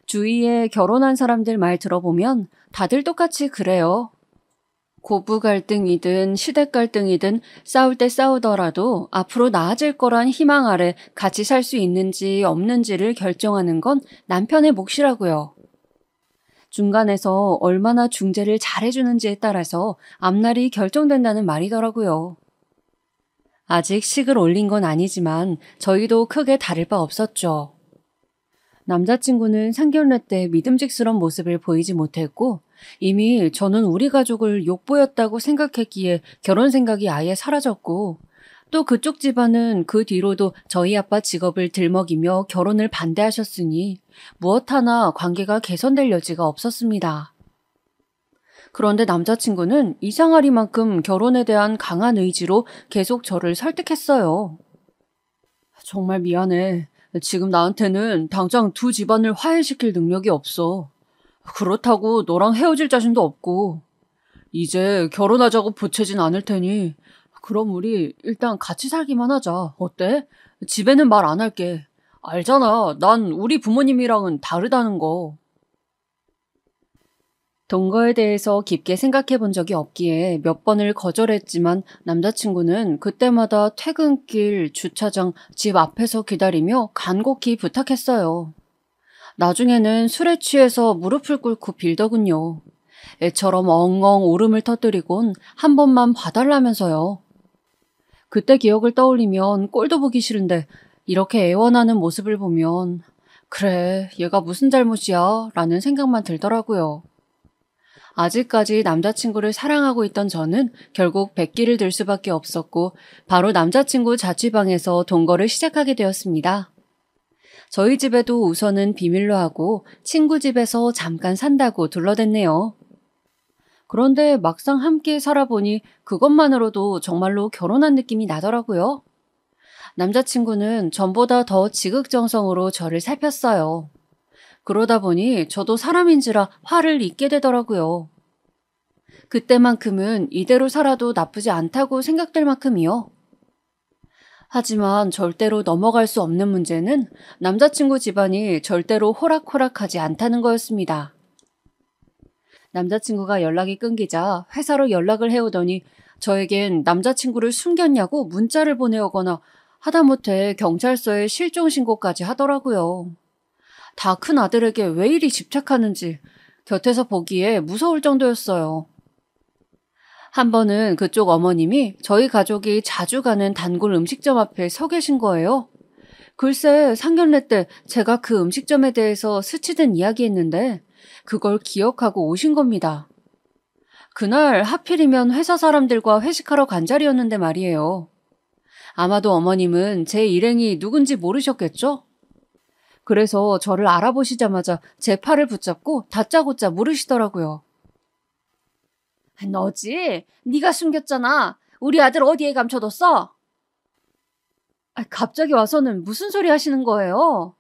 주위에 결혼한 사람들 말 들어보면 다들 똑같이 그래요. 고부 갈등이든 시댁 갈등이든 싸울 때 싸우더라도 앞으로 나아질 거란 희망 아래 같이 살 수 있는지 없는지를 결정하는 건 남편의 몫이라고요. 중간에서 얼마나 중재를 잘해주는지에 따라서 앞날이 결정된다는 말이더라고요. 아직 식을 올린 건 아니지만 저희도 크게 다를 바 없었죠. 남자친구는 상견례 때 믿음직스러운 모습을 보이지 못했고 이미 저는 우리 가족을 욕보였다고 생각했기에 결혼 생각이 아예 사라졌고 또 그쪽 집안은 그 뒤로도 저희 아빠 직업을 들먹이며 결혼을 반대하셨으니 무엇 하나 관계가 개선될 여지가 없었습니다. 그런데 남자친구는 이상하리만큼 결혼에 대한 강한 의지로 계속 저를 설득했어요. 정말 미안해. 지금 나한테는 당장 두 집안을 화해시킬 능력이 없어. 그렇다고 너랑 헤어질 자신도 없고 이제 결혼하자고 보채진 않을 테니 그럼 우리 일단 같이 살기만 하자. 어때? 집에는 말 안 할게. 알잖아. 난 우리 부모님이랑은 다르다는 거. 동거에 대해서 깊게 생각해 본 적이 없기에 몇 번을 거절했지만 남자친구는 그때마다 퇴근길, 주차장, 집 앞에서 기다리며 간곡히 부탁했어요. 나중에는 술에 취해서 무릎을 꿇고 빌더군요. 애처럼 엉엉 울음을 터뜨리곤 한 번만 봐달라면서요. 그때 기억을 떠올리면 꼴도 보기 싫은데 이렇게 애원하는 모습을 보면 그래, 얘가 무슨 잘못이야 라는 생각만 들더라고요. 아직까지 남자친구를 사랑하고 있던 저는 결국 백기를 들 수밖에 없었고 바로 남자친구 자취방에서 동거를 시작하게 되었습니다. 저희 집에도 우선은 비밀로 하고 친구 집에서 잠깐 산다고 둘러댔네요. 그런데 막상 함께 살아보니 그것만으로도 정말로 결혼한 느낌이 나더라고요. 남자친구는 전보다 더 지극정성으로 저를 살폈어요. 그러다 보니 저도 사람인지라 화를 잇게 되더라고요. 그때만큼은 이대로 살아도 나쁘지 않다고 생각될 만큼이요. 하지만 절대로 넘어갈 수 없는 문제는 남자친구 집안이 절대로 호락호락하지 않다는 거였습니다. 남자친구가 연락이 끊기자 회사로 연락을 해오더니 저에겐 남자친구를 숨겼냐고 문자를 보내오거나 하다못해 경찰서에 실종 신고까지 하더라고요. 다 큰 아들에게 왜 이리 집착하는지 곁에서 보기에 무서울 정도였어요. 한 번은 그쪽 어머님이 저희 가족이 자주 가는 단골 음식점 앞에 서 계신 거예요. 글쎄 상견례 때 제가 그 음식점에 대해서 스치듯 이야기했는데 그걸 기억하고 오신 겁니다. 그날 하필이면 회사 사람들과 회식하러 간 자리였는데 말이에요. 아마도 어머님은 제 일행이 누군지 모르셨겠죠? 그래서 저를 알아보시자마자 제 팔을 붙잡고 다짜고짜 물으시더라고요. 너지? 네가 숨겼잖아. 우리 아들 어디에 감춰뒀어? 갑자기 와서는 무슨 소리 하시는 거예요?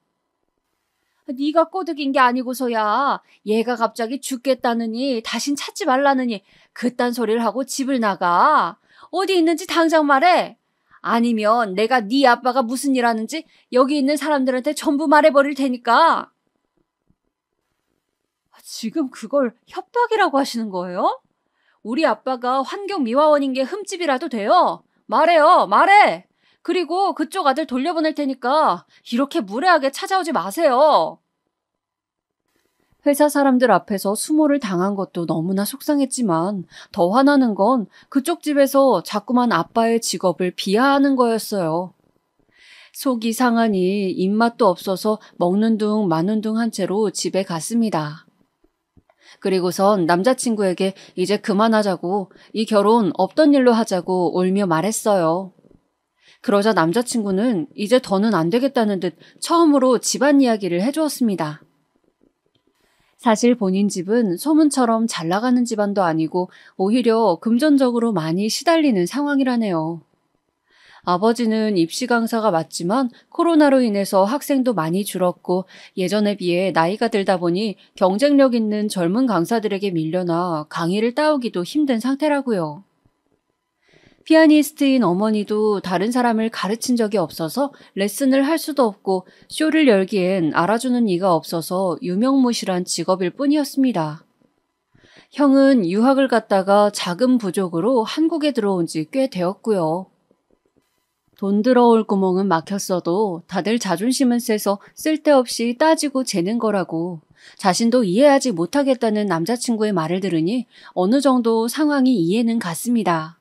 네가 꼬드긴 게 아니고서야 얘가 갑자기 죽겠다느니 다신 찾지 말라느니 그딴 소리를 하고 집을 나가. 어디 있는지 당장 말해. 아니면 내가 네 아빠가 무슨 일 하는지 여기 있는 사람들한테 전부 말해버릴 테니까. 지금 그걸 협박이라고 하시는 거예요? 우리 아빠가 환경미화원인 게 흠집이라도 돼요? 말해요, 말해! 그리고 그쪽 아들 돌려보낼 테니까 이렇게 무례하게 찾아오지 마세요. 회사 사람들 앞에서 수모를 당한 것도 너무나 속상했지만 더 화나는 건 그쪽 집에서 자꾸만 아빠의 직업을 비하하는 거였어요. 속이 상하니 입맛도 없어서 먹는 둥 마는 둥 한 채로 집에 갔습니다. 그리고선 남자친구에게 이제 그만하자고, 이 결혼 없던 일로 하자고 울며 말했어요. 그러자 남자친구는 이제 더는 안 되겠다는 듯 처음으로 집안 이야기를 해주었습니다. 사실 본인 집은 소문처럼 잘 나가는 집안도 아니고 오히려 금전적으로 많이 시달리는 상황이라네요. 아버지는 입시 강사가 맞지만 코로나로 인해서 학생도 많이 줄었고 예전에 비해 나이가 들다 보니 경쟁력 있는 젊은 강사들에게 밀려나 강의를 따오기도 힘든 상태라고요. 피아니스트인 어머니도 다른 사람을 가르친 적이 없어서 레슨을 할 수도 없고 쇼를 열기엔 알아주는 이가 없어서 유명무실한 직업일 뿐이었습니다. 형은 유학을 갔다가 자금 부족으로 한국에 들어온 지 꽤 되었고요. 돈 들어올 구멍은 막혔어도 다들 자존심은 세서 쓸데없이 따지고 재는 거라고, 자신도 이해하지 못하겠다는 남자친구의 말을 들으니 어느 정도 상황이 이해는 갔습니다.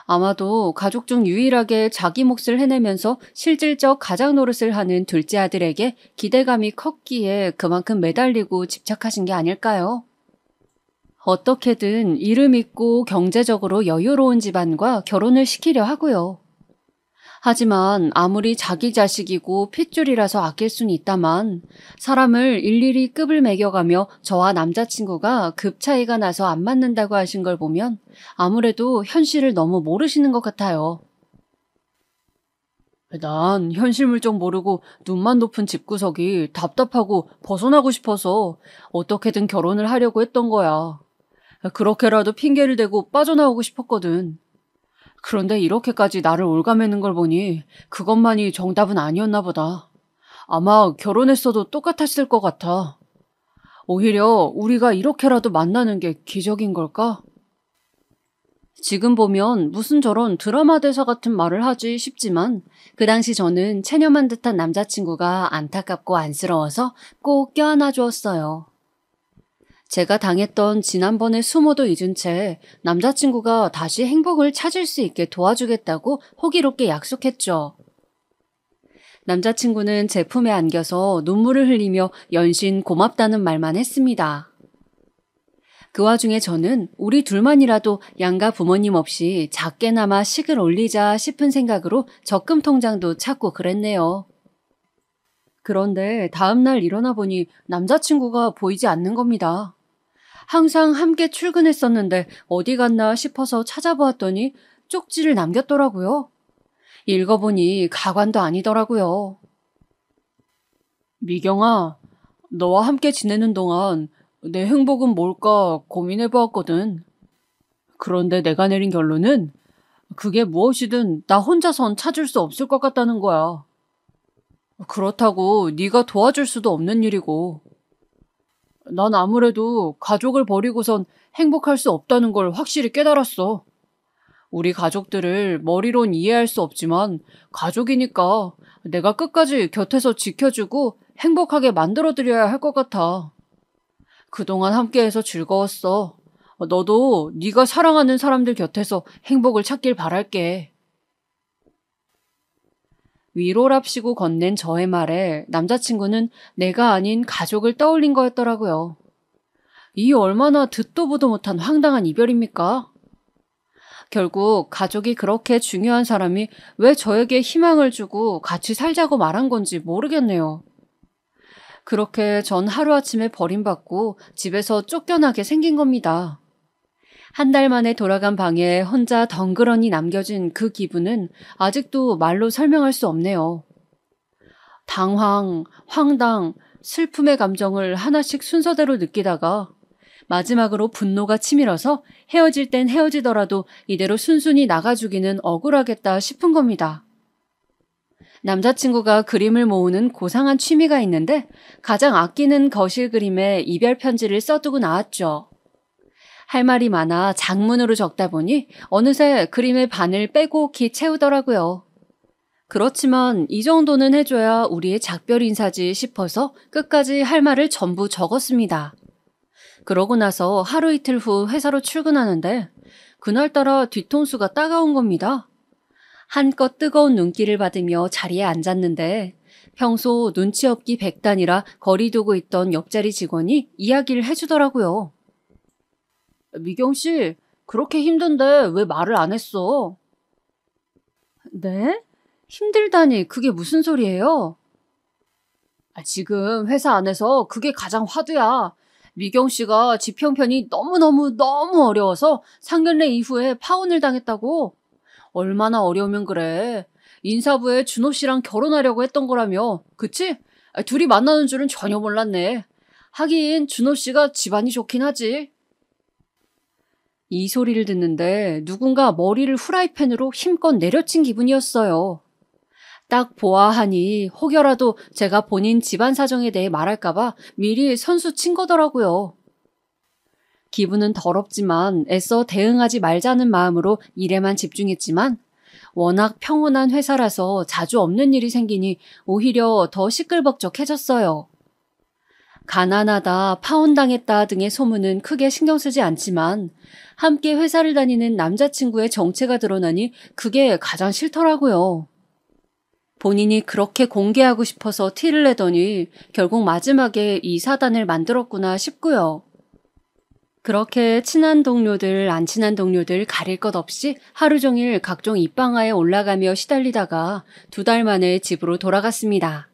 아마도 가족 중 유일하게 자기 몫을 해내면서 실질적 가장 노릇을 하는 둘째 아들에게 기대감이 컸기에 그만큼 매달리고 집착하신 게 아닐까요? 어떻게든 이름 있고 경제적으로 여유로운 집안과 결혼을 시키려 하고요. 하지만 아무리 자기 자식이고 핏줄이라서 아낄 수는 있다만 사람을 일일이 급을 매겨가며 저와 남자친구가 급 차이가 나서 안 맞는다고 하신 걸 보면 아무래도 현실을 너무 모르시는 것 같아요. 난 현실 물정 모르고 눈만 높은 집구석이 답답하고 벗어나고 싶어서 어떻게든 결혼을 하려고 했던 거야. 그렇게라도 핑계를 대고 빠져나오고 싶었거든. 그런데 이렇게까지 나를 올가매는 걸 보니 그것만이 정답은 아니었나 보다. 아마 결혼했어도 똑같았을 것 같아. 오히려 우리가 이렇게라도 만나는 게 기적인 걸까? 지금 보면 무슨 저런 드라마 대사 같은 말을 하지 싶지만 그 당시 저는 체념한 듯한 남자친구가 안타깝고 안쓰러워서 꼭 껴안아 주었어요. 제가 당했던 지난번의 수모도 잊은 채 남자친구가 다시 행복을 찾을 수 있게 도와주겠다고 호기롭게 약속했죠. 남자친구는 제 품에 안겨서 눈물을 흘리며 연신 고맙다는 말만 했습니다. 그 와중에 저는 우리 둘만이라도 양가 부모님 없이 작게나마 식을 올리자 싶은 생각으로 적금 통장도 찾고 그랬네요. 그런데 다음날 일어나 보니 남자친구가 보이지 않는 겁니다. 항상 함께 출근했었는데 어디 갔나 싶어서 찾아보았더니 쪽지를 남겼더라고요. 읽어보니 가관도 아니더라고요. 미경아, 너와 함께 지내는 동안 내 행복은 뭘까 고민해보았거든. 그런데 내가 내린 결론은 그게 무엇이든 나 혼자선 찾을 수 없을 것 같다는 거야. 그렇다고 네가 도와줄 수도 없는 일이고. 난 아무래도 가족을 버리고선 행복할 수 없다는 걸 확실히 깨달았어. 우리 가족들을 머리론 이해할 수 없지만 가족이니까 내가 끝까지 곁에서 지켜주고 행복하게 만들어드려야 할 것 같아. 그동안 함께해서 즐거웠어. 너도 네가 사랑하는 사람들 곁에서 행복을 찾길 바랄게. 위로랍시고 건넨 저의 말에 남자친구는 내가 아닌 가족을 떠올린 거였더라고요. 이 얼마나 듣도 보도 못한 황당한 이별입니까? 결국 가족이 그렇게 중요한 사람이 왜 저에게 희망을 주고 같이 살자고 말한 건지 모르겠네요. 그렇게 전 하루아침에 버림받고 집에서 쫓겨나게 생긴 겁니다. 한 달 만에 돌아간 방에 혼자 덩그러니 남겨진 그 기분은 아직도 말로 설명할 수 없네요. 당황, 황당, 슬픔의 감정을 하나씩 순서대로 느끼다가 마지막으로 분노가 치밀어서 헤어질 땐 헤어지더라도 이대로 순순히 나가주기는 억울하겠다 싶은 겁니다. 남자친구가 그림을 모으는 고상한 취미가 있는데 가장 아끼는 거실 그림에 이별 편지를 써두고 나왔죠. 할 말이 많아 장문으로 적다 보니 어느새 그림의 반을 빼곡히 채우더라고요. 그렇지만 이 정도는 해줘야 우리의 작별 인사지 싶어서 끝까지 할 말을 전부 적었습니다. 그러고 나서 하루 이틀 후 회사로 출근하는데 그날따라 뒤통수가 따가운 겁니다. 한껏 뜨거운 눈길을 받으며 자리에 앉았는데 평소 눈치 없기 백단이라 거리 두고 있던 옆자리 직원이 이야기를 해주더라고요. 미경 씨, 그렇게 힘든데 왜 말을 안 했어? 네? 힘들다니 그게 무슨 소리예요? 지금 회사 안에서 그게 가장 화두야. 미경 씨가 집 형편이 너무 어려워서 상견례 이후에 파혼을 당했다고. 얼마나 어려우면 그래. 인사부에 준호 씨랑 결혼하려고 했던 거라며. 그치? 둘이 만나는 줄은 전혀 몰랐네. 하긴 준호 씨가 집안이 좋긴 하지. 이 소리를 듣는데 누군가 머리를 후라이팬으로 힘껏 내려친 기분이었어요. 딱 보아하니 혹여라도 제가 본인 집안 사정에 대해 말할까봐 미리 선수 친 거더라고요. 기분은 더럽지만 애써 대응하지 말자는 마음으로 일에만 집중했지만 워낙 평온한 회사라서 자주 없는 일이 생기니 오히려 더 시끌벅적해졌어요. 가난하다, 파혼당했다 등의 소문은 크게 신경 쓰지 않지만 함께 회사를 다니는 남자친구의 정체가 드러나니 그게 가장 싫더라고요. 본인이 그렇게 공개하고 싶어서 티를 내더니 결국 마지막에 이 사단을 만들었구나 싶고요. 그렇게 친한 동료들, 안 친한 동료들 가릴 것 없이 하루 종일 각종 입방아에 올라가며 시달리다가 2달 만에 집으로 돌아갔습니다.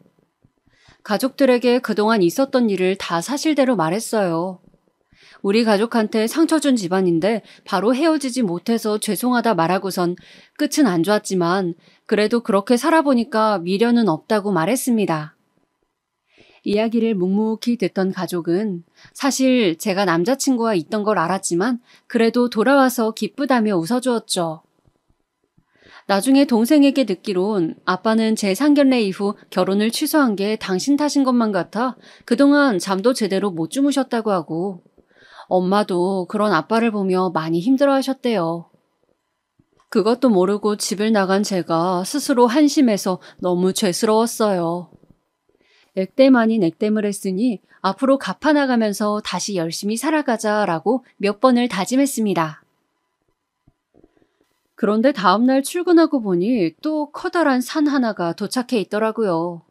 가족들에게 그동안 있었던 일을 다 사실대로 말했어요. 우리 가족한테 상처 준 집안인데 바로 헤어지지 못해서 죄송하다 말하고선 끝은 안 좋았지만 그래도 그렇게 살아보니까 미련은 없다고 말했습니다. 이야기를 묵묵히 듣던 가족은 사실 제가 남자친구와 있던 걸 알았지만 그래도 돌아와서 기쁘다며 웃어주었죠. 나중에 동생에게 듣기론 아빠는 제 상견례 이후 결혼을 취소한 게 당신 탓인 것만 같아 그동안 잠도 제대로 못 주무셨다고 하고 엄마도 그런 아빠를 보며 많이 힘들어하셨대요. 그것도 모르고 집을 나간 제가 스스로 한심해서 너무 죄스러웠어요. 액땜 아닌 액땜을 했으니 앞으로 갚아나가면서 다시 열심히 살아가자라고 몇 번을 다짐했습니다. 그런데 다음날 출근하고 보니 또 커다란 산 하나가 도착해 있더라고요.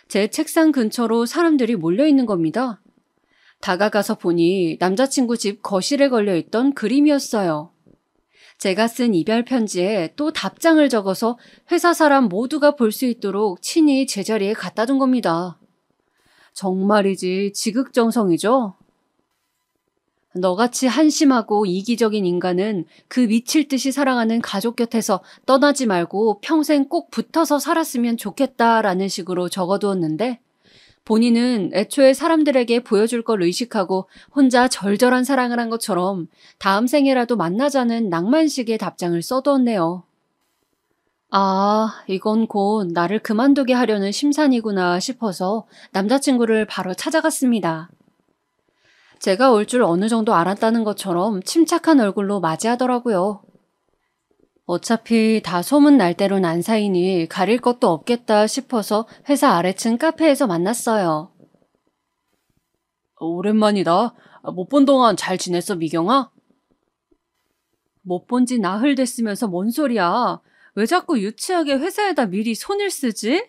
제 책상 근처로 사람들이 몰려 있는 겁니다. 다가가서 보니 남자친구 집 거실에 걸려있던 그림이었어요. 제가 쓴 이별 편지에 또 답장을 적어서 회사 사람 모두가 볼 수 있도록 친히 제자리에 갖다 둔 겁니다. 정말이지 지극정성이죠? 너같이 한심하고 이기적인 인간은 그 미칠 듯이 사랑하는 가족 곁에서 떠나지 말고 평생 꼭 붙어서 살았으면 좋겠다라는 식으로 적어두었는데 본인은 애초에 사람들에게 보여줄 걸 의식하고 혼자 절절한 사랑을 한 것처럼 다음 생에라도 만나자는 낭만식의 답장을 써두었네요. 아, 이건 곧 나를 그만두게 하려는 심산이구나 싶어서 남자친구를 바로 찾아갔습니다. 제가 올 줄 어느 정도 알았다는 것처럼 침착한 얼굴로 맞이하더라고요. 어차피 다 소문 날 대로 난 사이니 가릴 것도 없겠다 싶어서 회사 아래층 카페에서 만났어요. 오랜만이다. 못 본 동안 잘 지냈어, 미경아? 못 본 지 나흘 됐으면서 뭔 소리야. 왜 자꾸 유치하게 회사에다 미리 손을 쓰지?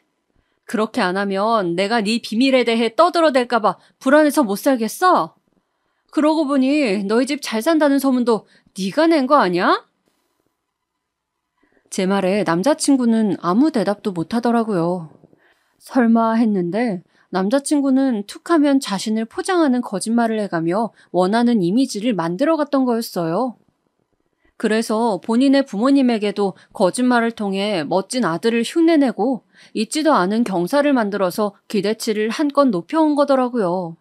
그렇게 안 하면 내가 네 비밀에 대해 떠들어댈까 봐 불안해서 못 살겠어? 그러고 보니 너희 집 잘 산다는 소문도 네가 낸 거 아니야? 제 말에 남자친구는 아무 대답도 못하더라고요. 설마 했는데 남자친구는 툭하면 자신을 포장하는 거짓말을 해가며 원하는 이미지를 만들어갔던 거였어요. 그래서 본인의 부모님에게도 거짓말을 통해 멋진 아들을 흉내내고 있지도 않은 경사를 만들어서 기대치를 한껏 높여온 거더라고요.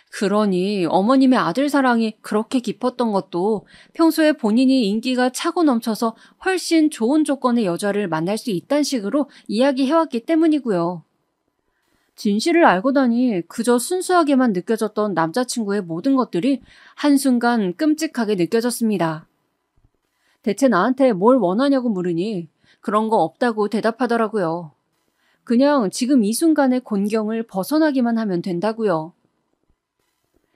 그러니 어머님의 아들 사랑이 그렇게 깊었던 것도 평소에 본인이 인기가 차고 넘쳐서 훨씬 좋은 조건의 여자를 만날 수 있다는 식으로 이야기해왔기 때문이고요. 진실을 알고 나니 그저 순수하게만 느껴졌던 남자친구의 모든 것들이 한순간 끔찍하게 느껴졌습니다. 대체 나한테 뭘 원하냐고 물으니 그런 거 없다고 대답하더라고요. 그냥 지금 이 순간의 곤경을 벗어나기만 하면 된다고요.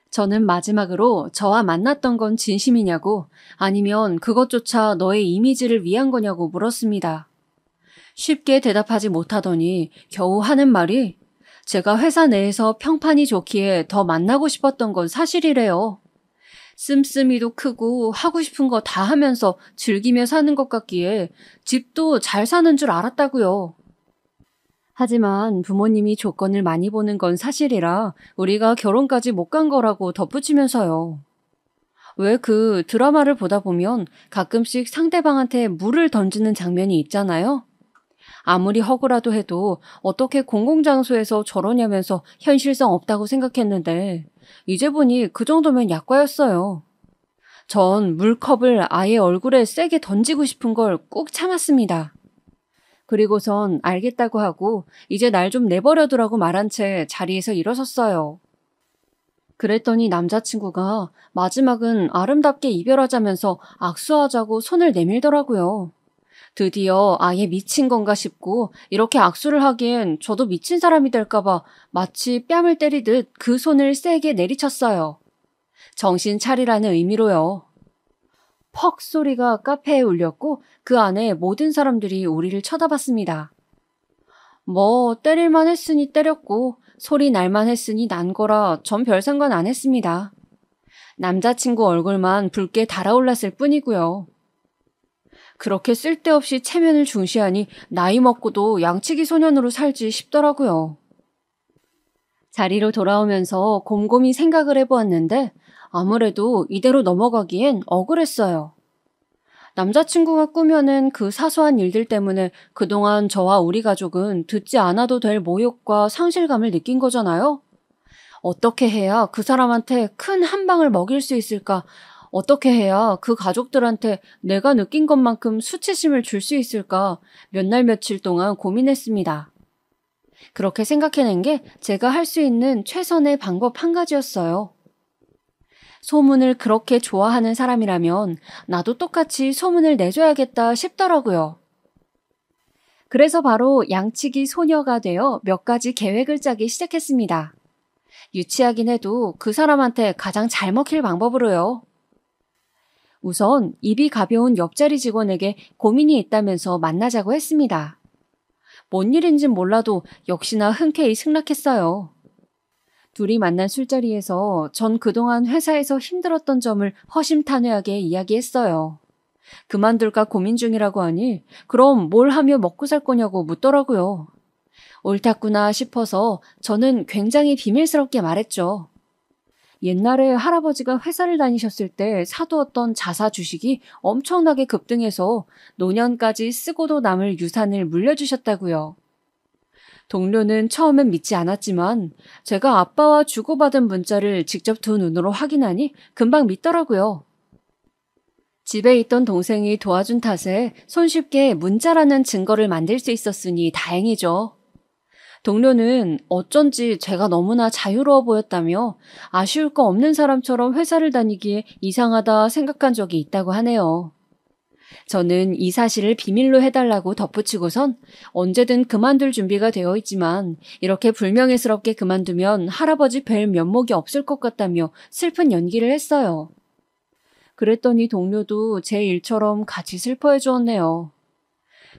저는 마지막으로 저와 만났던 건 진심이냐고 아니면 그것조차 너의 이미지를 위한 거냐고 물었습니다. 쉽게 대답하지 못하더니 겨우 하는 말이 제가 회사 내에서 평판이 좋기에 더 만나고 싶었던 건 사실이래요. 씀씀이도 크고 하고 싶은 거 다 하면서 즐기며 사는 것 같기에 집도 잘 사는 줄 알았다고요. 하지만 부모님이 조건을 많이 보는 건 사실이라 우리가 결혼까지 못 간 거라고 덧붙이면서요. 왜 그 드라마를 보다 보면 가끔씩 상대방한테 물을 던지는 장면이 있잖아요. 아무리 허구라도 해도 어떻게 공공장소에서 저러냐면서 현실성 없다고 생각했는데 이제 보니 그 정도면 약과였어요. 전 물컵을 아예 얼굴에 세게 던지고 싶은 걸 꾹 참았습니다. 그리고선 알겠다고 하고 이제 날 좀 내버려두라고 말한 채 자리에서 일어섰어요. 그랬더니 남자친구가 마지막은 아름답게 이별하자면서 악수하자고 손을 내밀더라고요. 드디어 아예 미친 건가 싶고 이렇게 악수를 하기엔 저도 미친 사람이 될까봐 마치 뺨을 때리듯 그 손을 세게 내리쳤어요. 정신 차리라는 의미로요. 퍽 소리가 카페에 울렸고 그 안에 모든 사람들이 우리를 쳐다봤습니다. 뭐 때릴만 했으니 때렸고 소리 날만 했으니 난 거라 전 별 상관 안 했습니다. 남자친구 얼굴만 붉게 달아올랐을 뿐이고요. 그렇게 쓸데없이 체면을 중시하니 나이 먹고도 양치기 소년으로 살지 싶더라고요. 자리로 돌아오면서 곰곰이 생각을 해보았는데 아무래도 이대로 넘어가기엔 억울했어요. 남자친구가 꾸며낸 그 사소한 일들 때문에 그동안 저와 우리 가족은 듣지 않아도 될 모욕과 상실감을 느낀 거잖아요. 어떻게 해야 그 사람한테 큰 한 방을 먹일 수 있을까? 어떻게 해야 그 가족들한테 내가 느낀 것만큼 수치심을 줄 수 있을까? 몇 날 며칠 동안 고민했습니다. 그렇게 생각해낸 게 제가 할 수 있는 최선의 방법 한 가지였어요. 소문을 그렇게 좋아하는 사람이라면 나도 똑같이 소문을 내줘야겠다 싶더라고요. 그래서 바로 양치기 소녀가 되어 몇 가지 계획을 짜기 시작했습니다. 유치하긴 해도 그 사람한테 가장 잘 먹힐 방법으로요. 우선 입이 가벼운 옆자리 직원에게 고민이 있다면서 만나자고 했습니다. 뭔 일인진 몰라도 역시나 흔쾌히 승낙했어요. 둘이 만난 술자리에서 전 그동안 회사에서 힘들었던 점을 허심탄회하게 이야기했어요. 그만둘까 고민 중이라고 하니 그럼 뭘 하며 먹고 살 거냐고 묻더라고요. 옳았구나 싶어서 저는 굉장히 비밀스럽게 말했죠. 옛날에 할아버지가 회사를 다니셨을 때 사두었던 자사 주식이 엄청나게 급등해서 노년까지 쓰고도 남을 유산을 물려주셨다고요. 동료는 처음엔 믿지 않았지만 제가 아빠와 주고받은 문자를 직접 두 눈으로 확인하니 금방 믿더라고요. 집에 있던 동생이 도와준 탓에 손쉽게 문자라는 증거를 만들 수 있었으니 다행이죠. 동료는 어쩐지 제가 너무나 자유로워 보였다며 아쉬울 거 없는 사람처럼 회사를 다니기에 이상하다 생각한 적이 있다고 하네요. 저는 이 사실을 비밀로 해달라고 덧붙이고선 언제든 그만둘 준비가 되어 있지만 이렇게 불명예스럽게 그만두면 할아버지 뵐 면목이 없을 것 같다며 슬픈 연기를 했어요. 그랬더니 동료도 제 일처럼 같이 슬퍼해 주었네요.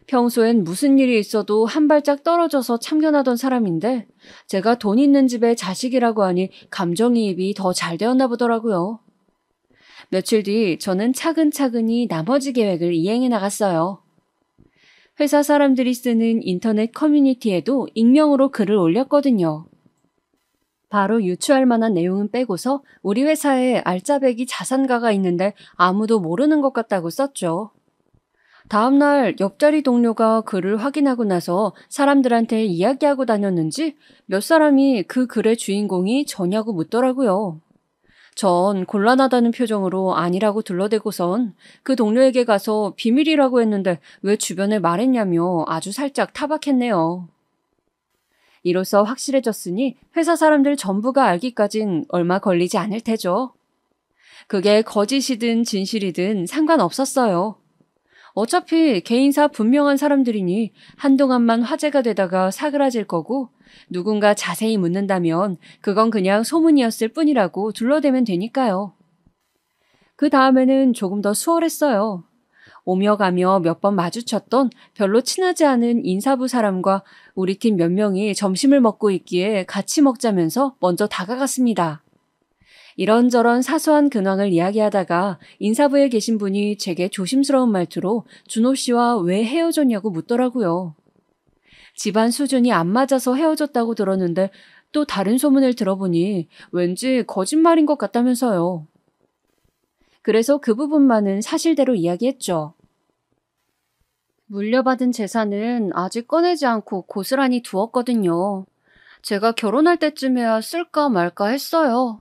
평소엔 무슨 일이 있어도 한 발짝 떨어져서 참견하던 사람인데 제가 돈 있는 집의 자식이라고 하니 감정이입이 더 잘 되었나 보더라고요. 며칠 뒤 저는 차근차근히 나머지 계획을 이행해 나갔어요. 회사 사람들이 쓰는 인터넷 커뮤니티에도 익명으로 글을 올렸거든요. 바로 유추할 만한 내용은 빼고서 우리 회사에 알짜배기 자산가가 있는데 아무도 모르는 것 같다고 썼죠. 다음날 옆자리 동료가 글을 확인하고 나서 사람들한테 이야기하고 다녔는지 몇 사람이 그 글의 주인공이 저냐고 묻더라고요. 전 곤란하다는 표정으로 아니라고 둘러대고선 그 동료에게 가서 비밀이라고 했는데 왜 주변에 말했냐며 아주 살짝 타박했네요. 이로써 확실해졌으니 회사 사람들 전부가 알기까진 얼마 걸리지 않을 테죠. 그게 거짓이든 진실이든 상관없었어요. 어차피 개인사 분명한 사람들이니 한동안만 화제가 되다가 사그라질 거고 누군가 자세히 묻는다면 그건 그냥 소문이었을 뿐이라고 둘러대면 되니까요. 그 다음에는 조금 더 수월했어요. 오며 가며 몇 번 마주쳤던 별로 친하지 않은 인사부 사람과 우리 팀 몇 명이 점심을 먹고 있기에 같이 먹자면서 먼저 다가갔습니다. 이런저런 사소한 근황을 이야기하다가 인사부에 계신 분이 제게 조심스러운 말투로 준호 씨와 왜 헤어졌냐고 묻더라고요. 집안 수준이 안 맞아서 헤어졌다고 들었는데 또 다른 소문을 들어보니 왠지 거짓말인 것 같다면서요. 그래서 그 부분만은 사실대로 이야기했죠. 물려받은 재산은 아직 꺼내지 않고 고스란히 두었거든요. 제가 결혼할 때쯤에야 쓸까 말까 했어요.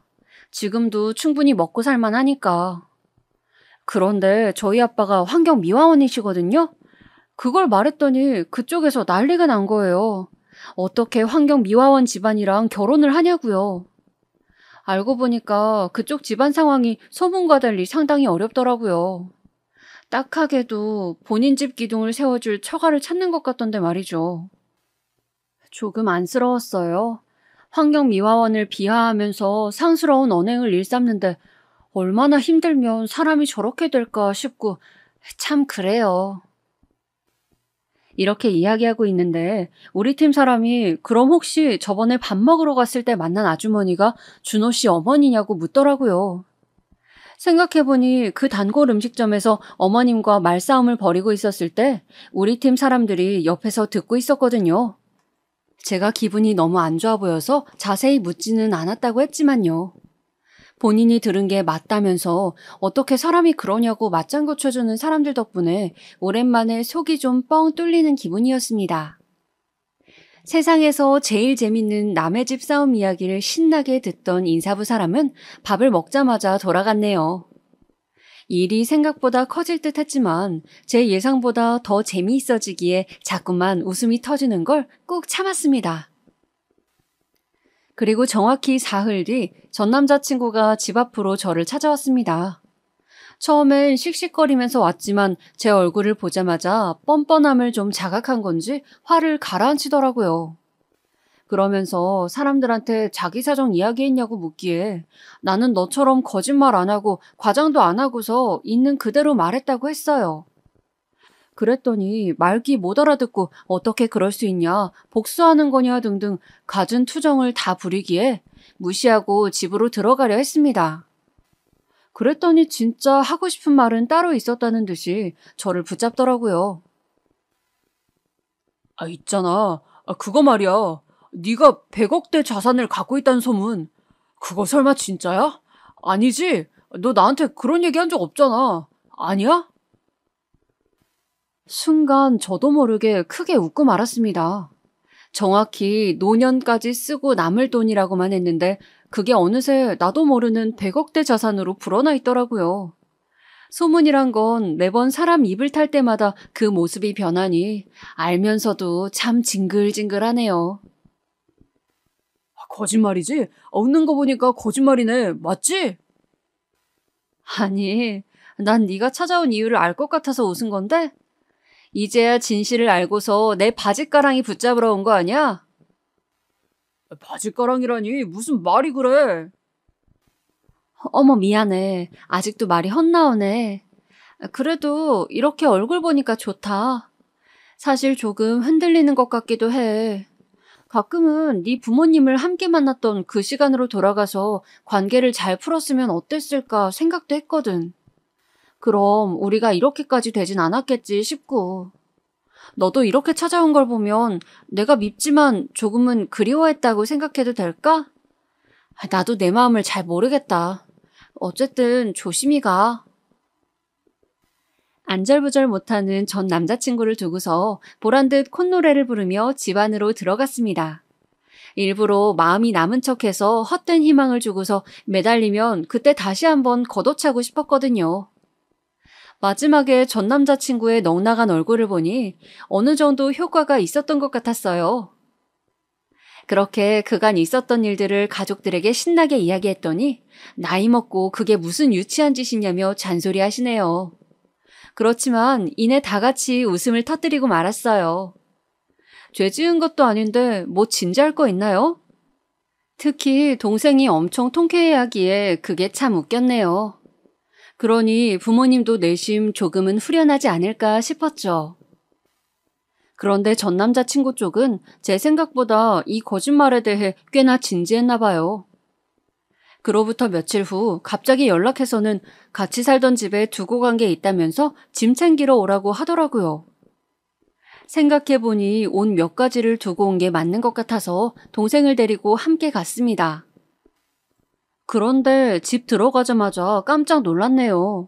지금도 충분히 먹고 살만 하니까. 그런데 저희 아빠가 환경미화원이시거든요. 그걸 말했더니 그쪽에서 난리가 난 거예요. 어떻게 환경미화원 집안이랑 결혼을 하냐고요. 알고 보니까 그쪽 집안 상황이 소문과 달리 상당히 어렵더라고요. 딱하게도 본인 집 기둥을 세워줄 처가를 찾는 것 같던데 말이죠. 조금 안쓰러웠어요. 환경미화원을 비하하면서 상스러운 언행을 일삼는데 얼마나 힘들면 사람이 저렇게 될까 싶고 참 그래요. 이렇게 이야기하고 있는데 우리 팀 사람이 그럼 혹시 저번에 밥 먹으러 갔을 때 만난 아주머니가 준호 씨 어머니냐고 묻더라고요. 생각해보니 그 단골 음식점에서 어머님과 말싸움을 벌이고 있었을 때 우리 팀 사람들이 옆에서 듣고 있었거든요. 제가 기분이 너무 안 좋아 보여서 자세히 묻지는 않았다고 했지만요. 본인이 들은 게 맞다면서 어떻게 사람이 그러냐고 맞장구 쳐주는 사람들 덕분에 오랜만에 속이 좀 뻥 뚫리는 기분이었습니다. 세상에서 제일 재밌는 남의 집 싸움 이야기를 신나게 듣던 인사부 사람은 밥을 먹자마자 돌아갔네요. 일이 생각보다 커질 듯 했지만 제 예상보다 더 재미있어지기에 자꾸만 웃음이 터지는 걸 꾹 참았습니다. 그리고 정확히 사흘 뒤 전 남자친구가 집 앞으로 저를 찾아왔습니다. 처음엔 씩씩거리면서 왔지만 제 얼굴을 보자마자 뻔뻔함을 좀 자각한 건지 화를 가라앉히더라고요. 그러면서 사람들한테 자기 사정 이야기했냐고 묻기에 나는 너처럼 거짓말 안 하고 과장도 안 하고서 있는 그대로 말했다고 했어요. 그랬더니 말귀 못 알아듣고 어떻게 그럴 수 있냐, 복수하는 거냐 등등 갖은 투정을 다 부리기에 무시하고 집으로 들어가려 했습니다. 그랬더니 진짜 하고 싶은 말은 따로 있었다는 듯이 저를 붙잡더라고요. 있잖아. 그거 말이야. 네가 100억대 자산을 갖고 있다는 소문. 그거 설마 진짜야? 아니지? 너 나한테 그런 얘기 한 적 없잖아. 아니야? 순간 저도 모르게 크게 웃고 말았습니다. 정확히 노년까지 쓰고 남을 돈이라고만 했는데 그게 어느새 나도 모르는 100억대 자산으로 불어나 있더라고요. 소문이란 건 매번 사람 입을 탈 때마다 그 모습이 변하니 알면서도 참 징글징글하네요. 거짓말이지? 웃는 거 보니까 거짓말이네. 맞지? 아니, 난 네가 찾아온 이유를 알 것 같아서 웃은 건데 이제야 진실을 알고서 내 바짓가랑이 붙잡으러 온 거 아니야? 바짓가랑이라니 무슨 말이 그래? 어머 미안해. 아직도 말이 헛나오네. 그래도 이렇게 얼굴 보니까 좋다. 사실 조금 흔들리는 것 같기도 해. 가끔은 네 부모님을 함께 만났던 그 시간으로 돌아가서 관계를 잘 풀었으면 어땠을까 생각도 했거든. 그럼 우리가 이렇게까지 되진 않았겠지 싶고. 너도 이렇게 찾아온 걸 보면 내가 밉지만 조금은 그리워했다고 생각해도 될까? 나도 내 마음을 잘 모르겠다. 어쨌든 조심히 가. 안절부절 못하는 전 남자친구를 두고서 보란듯 콧노래를 부르며 집 안으로 들어갔습니다. 일부러 마음이 남은 척해서 헛된 희망을 주고서 매달리면 그때 다시 한번 걷어차고 싶었거든요. 마지막에 전 남자친구의 넉나간 얼굴을 보니 어느 정도 효과가 있었던 것 같았어요. 그렇게 그간 있었던 일들을 가족들에게 신나게 이야기했더니 나이 먹고 그게 무슨 유치한 짓이냐며 잔소리하시네요. 그렇지만 이내 다 같이 웃음을 터뜨리고 말았어요. 죄 지은 것도 아닌데 뭐 진지할 거 있나요? 특히 동생이 엄청 통쾌해하기에 그게 참 웃겼네요. 그러니 부모님도 내심 조금은 후련하지 않을까 싶었죠. 그런데 전 남자친구 쪽은 제 생각보다 이 거짓말에 대해 꽤나 진지했나 봐요. 그로부터 며칠 후 갑자기 연락해서는 같이 살던 집에 두고 간 게 있다면서 짐 챙기러 오라고 하더라고요. 생각해보니 옷 몇 가지를 두고 온 게 맞는 것 같아서 동생을 데리고 함께 갔습니다. 그런데 집 들어가자마자 깜짝 놀랐네요.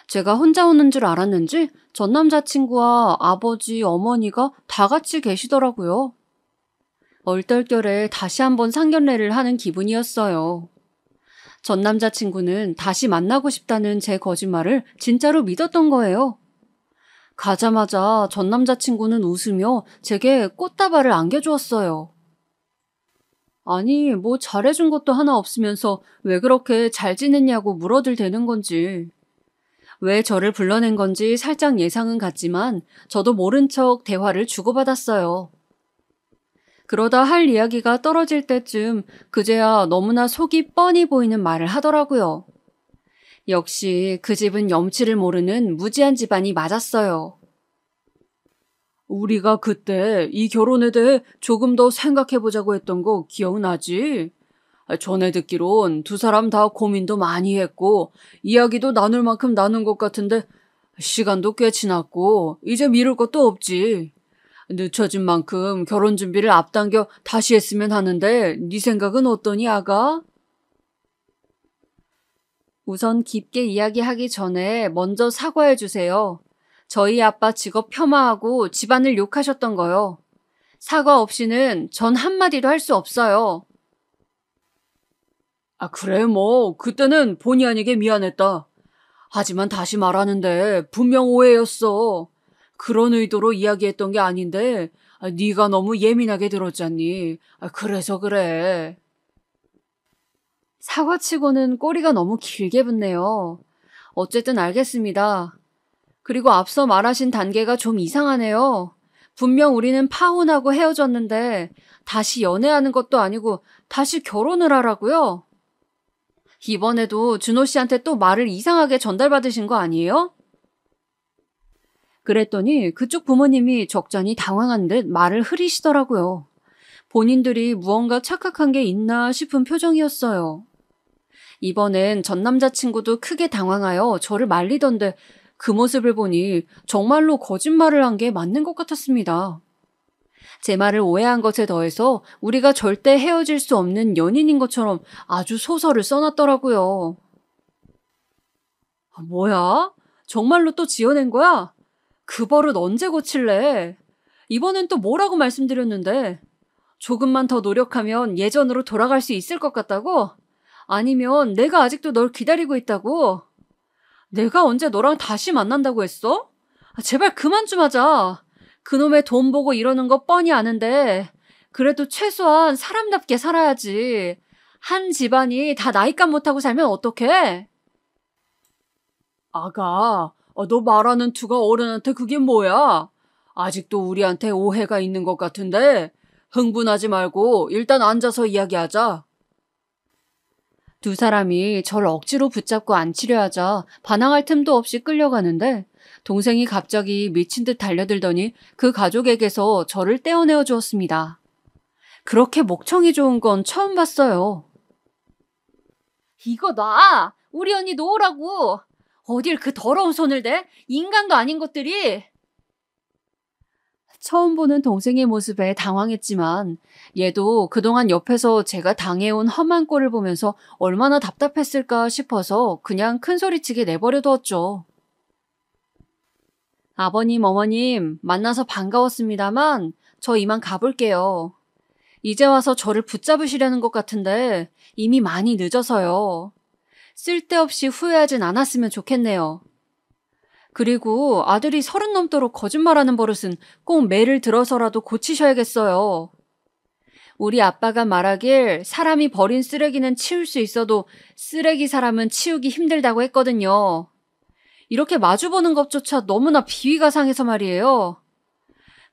제가 혼자 오는 줄 알았는지 전 남자친구와 아버지, 어머니가 다 같이 계시더라고요. 얼떨결에 다시 한번 상견례를 하는 기분이었어요. 전 남자친구는 다시 만나고 싶다는 제 거짓말을 진짜로 믿었던 거예요. 가자마자 전 남자친구는 웃으며 제게 꽃다발을 안겨주었어요. 아니, 뭐 잘해준 것도 하나 없으면서 왜 그렇게 잘 지냈냐고 물어들 대는 건지. 왜 저를 불러낸 건지 살짝 예상은 갔지만 저도 모른 척 대화를 주고받았어요. 그러다 할 이야기가 떨어질 때쯤 그제야 너무나 속이 뻔히 보이는 말을 하더라고요. 역시 그 집은 염치를 모르는 무지한 집안이 맞았어요. 우리가 그때 이 결혼에 대해 조금 더 생각해보자고 했던 거 기억나지? 전에 듣기론 두 사람 다 고민도 많이 했고 이야기도 나눌 만큼 나눈 것 같은데 시간도 꽤 지났고 이제 미룰 것도 없지. 늦춰진 만큼 결혼 준비를 앞당겨 다시 했으면 하는데 네 생각은 어떠니, 아가? 우선 깊게 이야기하기 전에 먼저 사과해 주세요. 저희 아빠 직업 폄하하고 집안을 욕하셨던 거요. 사과 없이는 전 한마디도 할 수 없어요. 그래, 뭐 그때는 본의 아니게 미안했다. 하지만 다시 말하는데 분명 오해였어. 그런 의도로 이야기했던 게 아닌데 네가 너무 예민하게 들었잖니. 그래서 그래. 사과치고는 꼬리가 너무 길게 붙네요. 어쨌든 알겠습니다. 그리고 앞서 말하신 단계가 좀 이상하네요. 분명 우리는 파혼하고 헤어졌는데 다시 연애하는 것도 아니고 다시 결혼을 하라고요? 이번에도 준호 씨한테 또 말을 이상하게 전달받으신 거 아니에요? 그랬더니 그쪽 부모님이 적잖이 당황한 듯 말을 흐리시더라고요. 본인들이 무언가 착각한 게 있나 싶은 표정이었어요. 이번엔 전 남자친구도 크게 당황하여 저를 말리던데 그 모습을 보니 정말로 거짓말을 한 게 맞는 것 같았습니다. 제 말을 오해한 것에 더해서 우리가 절대 헤어질 수 없는 연인인 것처럼 아주 소설을 써놨더라고요. 뭐야? 정말로 또 지어낸 거야? 그 버릇 언제 고칠래? 이번엔 또 뭐라고 말씀드렸는데? 조금만 더 노력하면 예전으로 돌아갈 수 있을 것 같다고? 아니면 내가 아직도 널 기다리고 있다고? 내가 언제 너랑 다시 만난다고 했어? 제발 그만 좀 하자. 그놈의 돈 보고 이러는 거 뻔히 아는데 그래도 최소한 사람답게 살아야지. 한 집안이 다 나이값 못하고 살면 어떡해? 아가, 너 말하는 투가 어른한테 그게 뭐야? 아직도 우리한테 오해가 있는 것 같은데 흥분하지 말고 일단 앉아서 이야기하자. 두 사람이 절 억지로 붙잡고 앉히려 하자 반항할 틈도 없이 끌려가는데 동생이 갑자기 미친 듯 달려들더니 그 가족에게서 저를 떼어내어 주었습니다. 그렇게 목청이 좋은 건 처음 봤어요. 이거 놔! 우리 언니 놓으라고! 어딜 그 더러운 손을 대? 인간도 아닌 것들이! 처음 보는 동생의 모습에 당황했지만 얘도 그동안 옆에서 제가 당해온 험한 꼴을 보면서 얼마나 답답했을까 싶어서 그냥 큰소리치게 내버려두었죠. 아버님, 어머님, 만나서 반가웠습니다만 저 이만 가볼게요. 이제 와서 저를 붙잡으시려는 것 같은데 이미 많이 늦어서요. 쓸데없이 후회하진 않았으면 좋겠네요. 그리고 아들이 30 넘도록 거짓말하는 버릇은 꼭 매를 들어서라도 고치셔야겠어요. 우리 아빠가 말하길 사람이 버린 쓰레기는 치울 수 있어도 쓰레기 사람은 치우기 힘들다고 했거든요. 이렇게 마주보는 것조차 너무나 비위가 상해서 말이에요.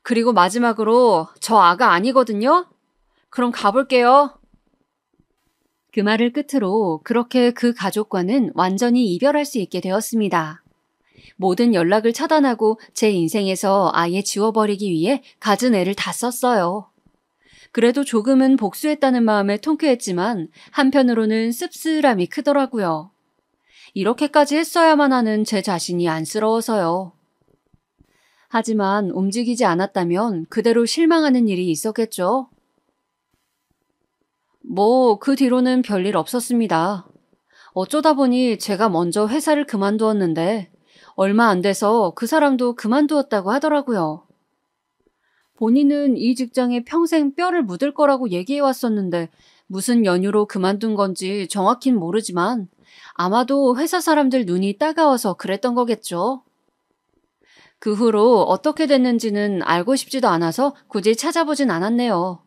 그리고 마지막으로 저 아가 아니거든요? 그럼 가볼게요. 그 말을 끝으로 그렇게 그 가족과는 완전히 이별할 수 있게 되었습니다. 모든 연락을 차단하고 제 인생에서 아예 지워버리기 위해 갖은 애를 다 썼어요. 그래도 조금은 복수했다는 마음에 통쾌했지만 한편으로는 씁쓸함이 크더라고요. 이렇게까지 했어야만 하는 제 자신이 안쓰러워서요. 하지만 움직이지 않았다면 그대로 실망하는 일이 있었겠죠. 그 뒤로는 별일 없었습니다. 어쩌다 보니 제가 먼저 회사를 그만두었는데 얼마 안 돼서 그 사람도 그만두었다고 하더라고요. 본인은 이 직장에 평생 뼈를 묻을 거라고 얘기해 왔었는데 무슨 연유로 그만둔 건지 정확히는 모르지만 아마도 회사 사람들 눈이 따가워서 그랬던 거겠죠. 그 후로 어떻게 됐는지는 알고 싶지도 않아서 굳이 찾아보진 않았네요.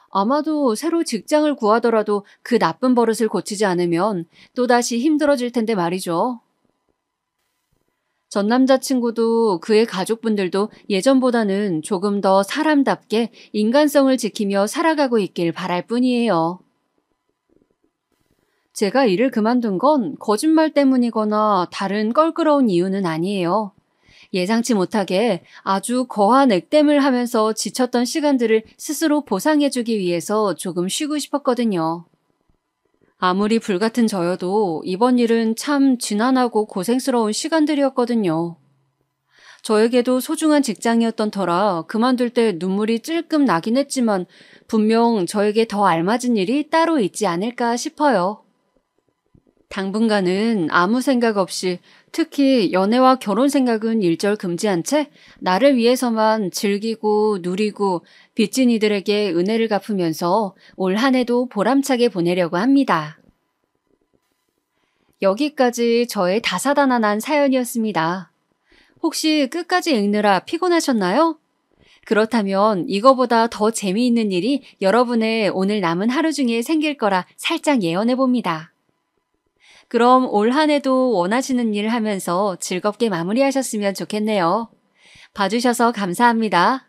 아마도 새로 직장을 구하더라도 그 나쁜 버릇을 고치지 않으면 또다시 힘들어질 텐데 말이죠. 전 남자친구도 그의 가족분들도 예전보다는 조금 더 사람답게 인간성을 지키며 살아가고 있길 바랄 뿐이에요. 제가 일을 그만둔 건 거짓말 때문이거나 다른 껄끄러운 이유는 아니에요. 예상치 못하게 아주 거한 액땜을 하면서 지쳤던 시간들을 스스로 보상해주기 위해서 조금 쉬고 싶었거든요. 아무리 불같은 저여도 이번 일은 참 지난하고 고생스러운 시간들이었거든요. 저에게도 소중한 직장이었던 터라 그만둘 때 눈물이 찔끔 나긴 했지만 분명 저에게 더 알맞은 일이 따로 있지 않을까 싶어요. 당분간은 아무 생각 없이 특히 연애와 결혼 생각은 일절 금지한 채 나를 위해서만 즐기고 누리고 빚진 이들에게 은혜를 갚으면서 올 한 해도 보람차게 보내려고 합니다. 여기까지 저의 다사다난한 사연이었습니다. 혹시 끝까지 읽느라 피곤하셨나요? 그렇다면 이거보다 더 재미있는 일이 여러분의 오늘 남은 하루 중에 생길 거라 살짝 예언해봅니다. 그럼 올 한 해도 원하시는 일 하면서 즐겁게 마무리하셨으면 좋겠네요. 봐주셔서 감사합니다.